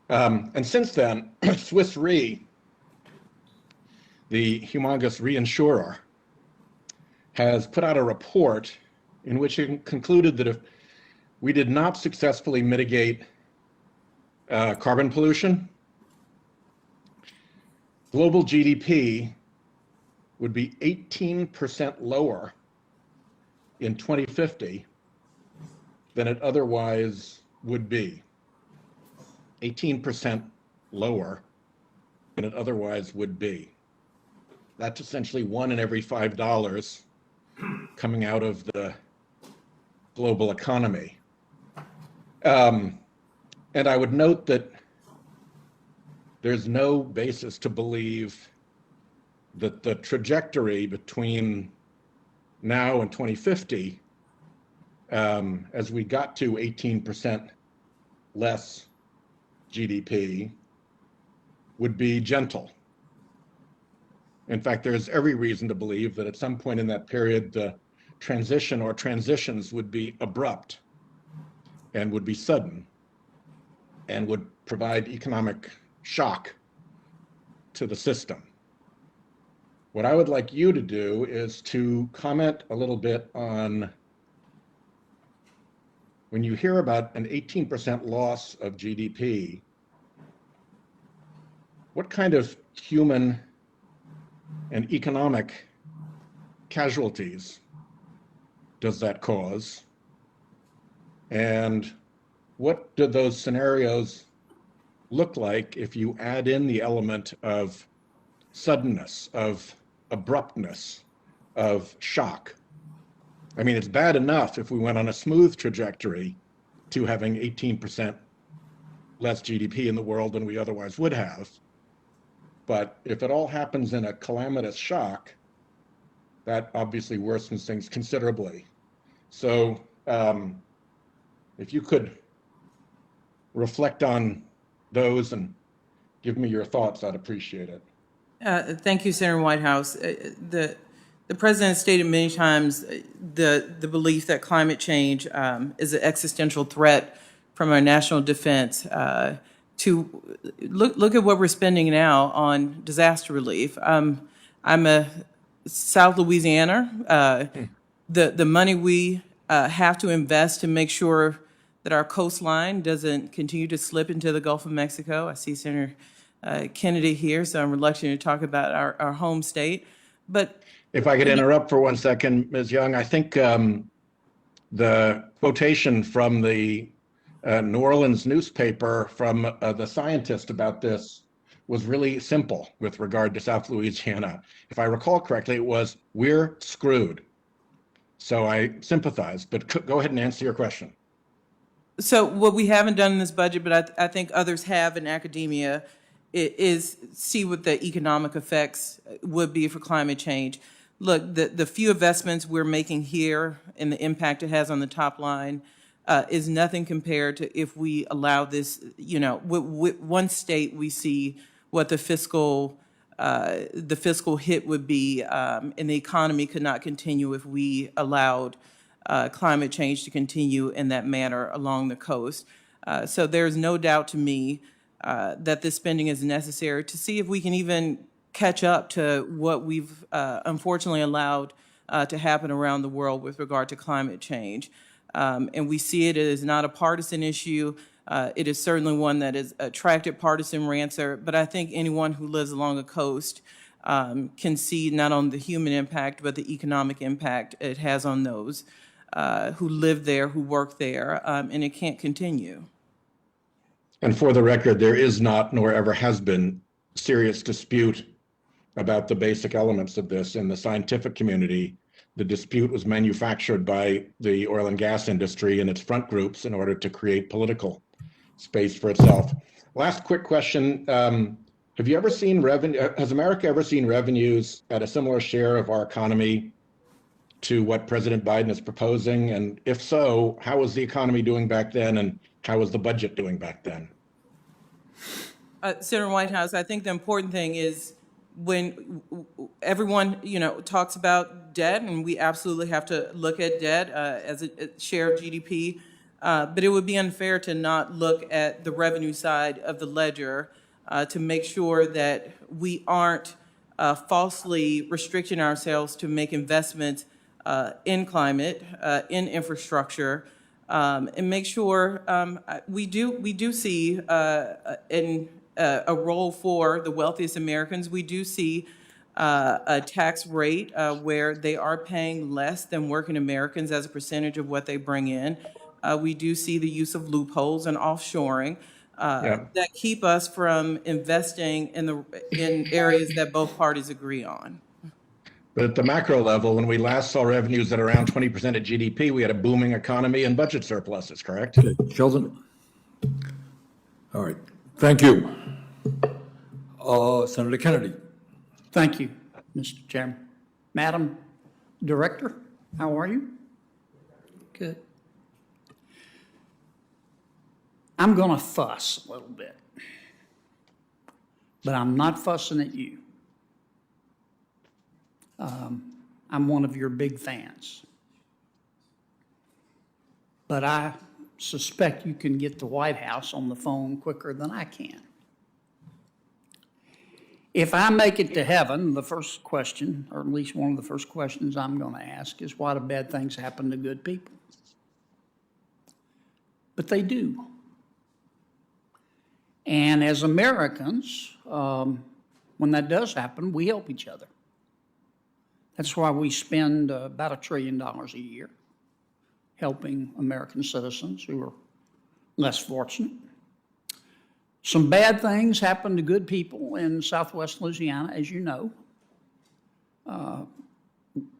And since then, Swiss Re, the humongous reinsurer, has put out a report in which it concluded that if we did not successfully mitigate carbon pollution, global GDP would be 18% lower in 2050 than it otherwise would be. 18% lower than it otherwise would be. That's essentially $1 in every $5 coming out of the global economy. And I would note that there's no basis to believe that the trajectory between now and 2050, as we got to 18% less GDP, would be gentle. In fact, there's every reason to believe that at some point in that period, the transition or transitions would be abrupt and would be sudden and would provide economic shock to the system. What I would like you to do is to comment a little bit on when you hear about an 18% loss of GDP, what kind of human and economic casualties does that cause? And what do those scenarios look like if you add in the element of suddenness, of abruptness, of shock? I mean, it's bad enough if we went on a smooth trajectory to having 18% less GDP in the world than we otherwise would have. But if it all happens in a calamitous shock, that obviously worsens things considerably. So if you could reflect on those and give me your thoughts, I'd appreciate it. Thank you, Senator Whitehouse. The president has stated many times the belief that climate change is an existential threat from our national defense. To look at what we're spending now on disaster relief. I'm a South Louisiana. The money we have to invest to make sure that our coastline doesn't continue to slip into the Gulf of Mexico. I see Senator Kennedy here, so I'm reluctant to talk about our home state. But if I could interrupt for 1 second, Ms. Young, I think the quotation from the New Orleans newspaper from the scientist about this was really simple with regard to South Louisiana. If I recall correctly, it was, "We're screwed." So I sympathize, but go ahead and answer your question. So what we haven't done in this budget, but I think others have in academia, is see what the economic effects would be for climate change. Look, the few investments we're making here and the impact it has on the top line is nothing compared to if we allow this, with one state we see what the fiscal hit would be, and the economy could not continue if we allowed climate change to continue in that manner along the coast. So there's no doubt to me that this spending is necessary to see if we can even catch up to what we've unfortunately allowed to happen around the world with regard to climate change. And we see it as not a partisan issue. It is certainly one that has attracted partisan rancor, but I think anyone who lives along the coast can see not only the human impact, but the economic impact it has on those who live there, who work there, and it can't continue. And for the record, there is not, nor ever has been, serious dispute about the basic elements of this in the scientific community. The dispute was manufactured by the oil and gas industry and its front groups in order to create political space for itself. Last quick question. Have you ever seen revenue? Has America ever seen revenues at a similar share of our economy to what President Biden is proposing? And if so, how was the economy doing back then, and how was the budget doing back then? Senator Whitehouse, I think the important thing is when everyone, talks about debt, and we absolutely have to look at debt as a share of GDP, but it would be unfair to not look at the revenue side of the ledger to make sure that we aren't falsely restricting ourselves to make investments in climate, in infrastructure, and make sure we do see a role for the wealthiest Americans. We do see a tax rate where they are paying less than working Americans as a percentage of what they bring in. We do see the use of loopholes and offshoring that keep us from investing in areas that both parties agree on. But at the macro level, when we last saw revenues at around 20% of GDP, we had a booming economy and budget surpluses, correct? Okay, Sheldon? All right, thank you. Senator Kennedy. Thank you, Mr. Chairman. Madam Director, how are you? Good. I'm going to fuss a little bit, but I'm not fussing at you. I'm one of your big fans. But I suspect you can get the White House on the phone quicker than I can. If I make it to heaven, the first question, or at least one of the first questions I'm going to ask, is why do bad things happen to good people? But they do. And as Americans, when that does happen, we help each other. That's why we spend about $1 trillion a year helping American citizens who are less fortunate. Some bad things happen to good people in Southwest Louisiana, as you know.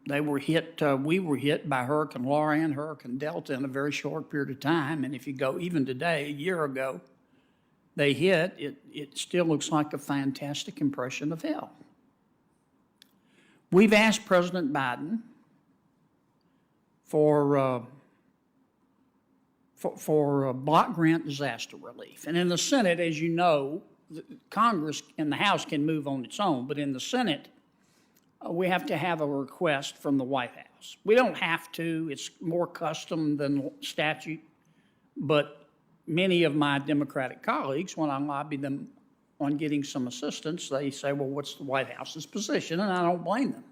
We were hit by Hurricane Laura and Hurricane Delta in a very short period of time. And if you go even today, a year ago, they hit, it still looks like a fantastic impression of hell. We've asked President Biden for block grant disaster relief. And in the Senate, as you know, Congress and the House can move on its own, but in the Senate, we have to have a request from the White House. We don't have to. It's more custom than statute, but many of my Democratic colleagues, when I lobby them on getting some assistance, they say, well, what's the White House's position? And I don't blame them.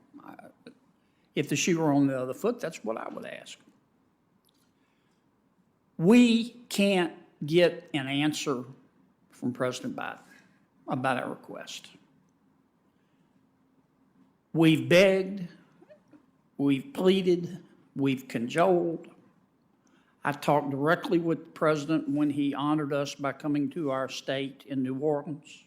If the shoe were on the other foot, that's what I would ask. We can't get an answer from President Biden about our request. We've begged, we've pleaded, we've cajoled. I talked directly with the president when he honored us by coming to our state in New Orleans.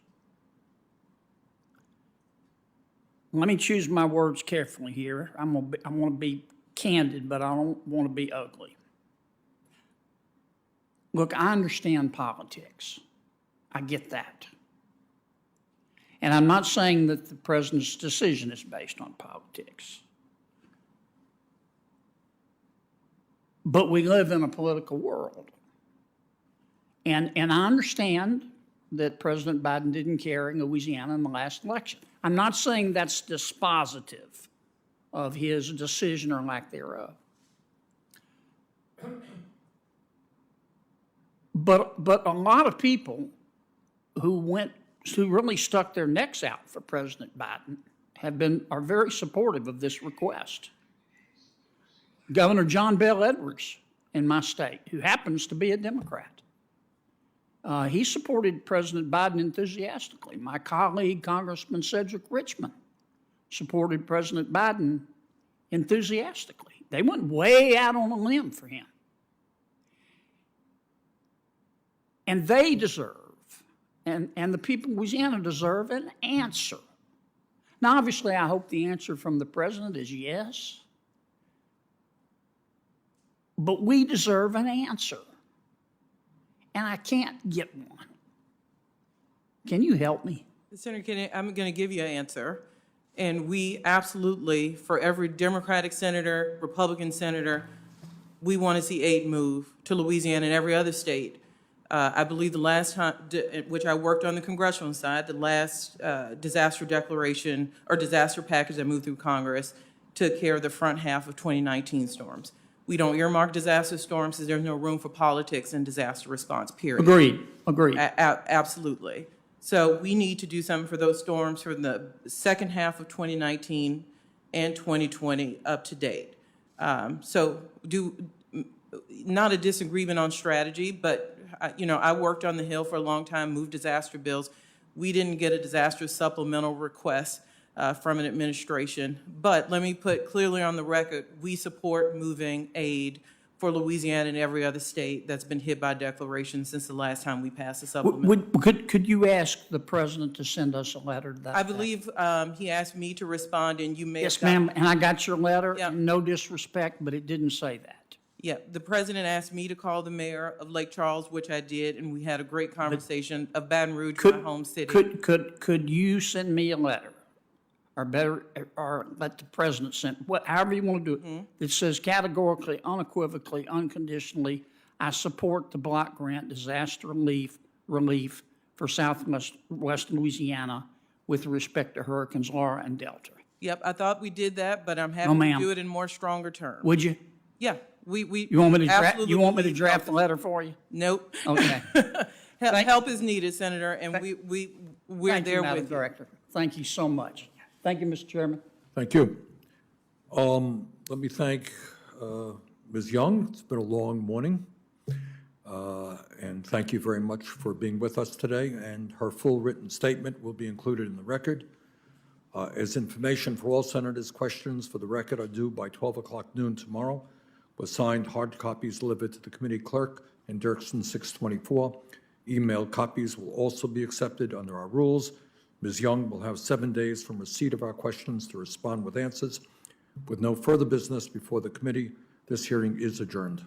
Let me choose my words carefully here. I want to be candid, but I don't want to be ugly. Look, I understand politics. I get that. And I'm not saying that the president's decision is based on politics. But we live in a political world. And I understand that President Biden didn't care in Louisiana in the last election. I'm not saying that's dispositive of his decision or lack thereof. But a lot of people who really stuck their necks out for President Biden are very supportive of this request. Governor John Bel Edwards in my state, who happens to be a Democrat, he supported President Biden enthusiastically. My colleague, Congressman Cedric Richmond, supported President Biden enthusiastically. They went way out on a limb for him. And they deserve, and the people of Louisiana deserve an answer. Now, obviously, I hope the answer from the president is yes. But we deserve an answer. And I can't get one. Can you help me? Senator Kennedy, I'm going to give you an answer. And we absolutely, for every Democratic senator, Republican senator, we want to see aid move to Louisiana and every other state. I believe the last time, which I worked on the congressional side, the last disaster declaration or disaster package that moved through Congress took care of the front half of 2019 storms. We don't earmark disaster storms because there's no room for politics in disaster response, period. Agreed. Absolutely. So we need to do something for those storms for the second half of 2019 and 2020 up to date. Not a disagreement on strategy, but I worked on the Hill for a long time, moved disaster bills. We didn't get a disaster supplemental request from an administration. But let me put clearly on the record, we support moving aid for Louisiana and every other state that's been hit by declaration since the last time we passed a supplement. Could you ask the president to send us a letter to that I effect? believe he asked me to respond, and you may Yes, have gotten- ma'am, and I got your letter. Yeah. No disrespect, but it didn't say that. Yeah, the president asked me to call the mayor of Lake Charles, which I did, and we had a great conversation of Baton Rouge, my home city. Could you send me a letter, or better, or let the president send, however you want to do it, that says categorically, unequivocally, unconditionally, I support the block grant disaster relief for southwest Louisiana with respect to Hurricanes Laura and Delta? Yep, I thought we did that, but I'm happy to ma'am. do it in more stronger terms. Would you? Yeah, we You want me to absolutely you want me to believe draft the help- letter for you? Nope. Okay. Help is needed, Senator, and we're Thank there you, Madam with you. Director. Thank you so much. Thank you, Mr. Chairman. Thank you. Let me thank Ms. Young. It's been a long morning. And thank you very much for being with us today. And her full written statement will be included in the record. As information for all senators, questions for the record are due by 12 o'clock noon tomorrow, with signed hard copies delivered to the committee clerk in Dirksen 624. Email copies will also be accepted under our rules. Ms. Young will have 7 days from receipt of our questions to respond with answers. With no further business before the committee, this hearing is adjourned.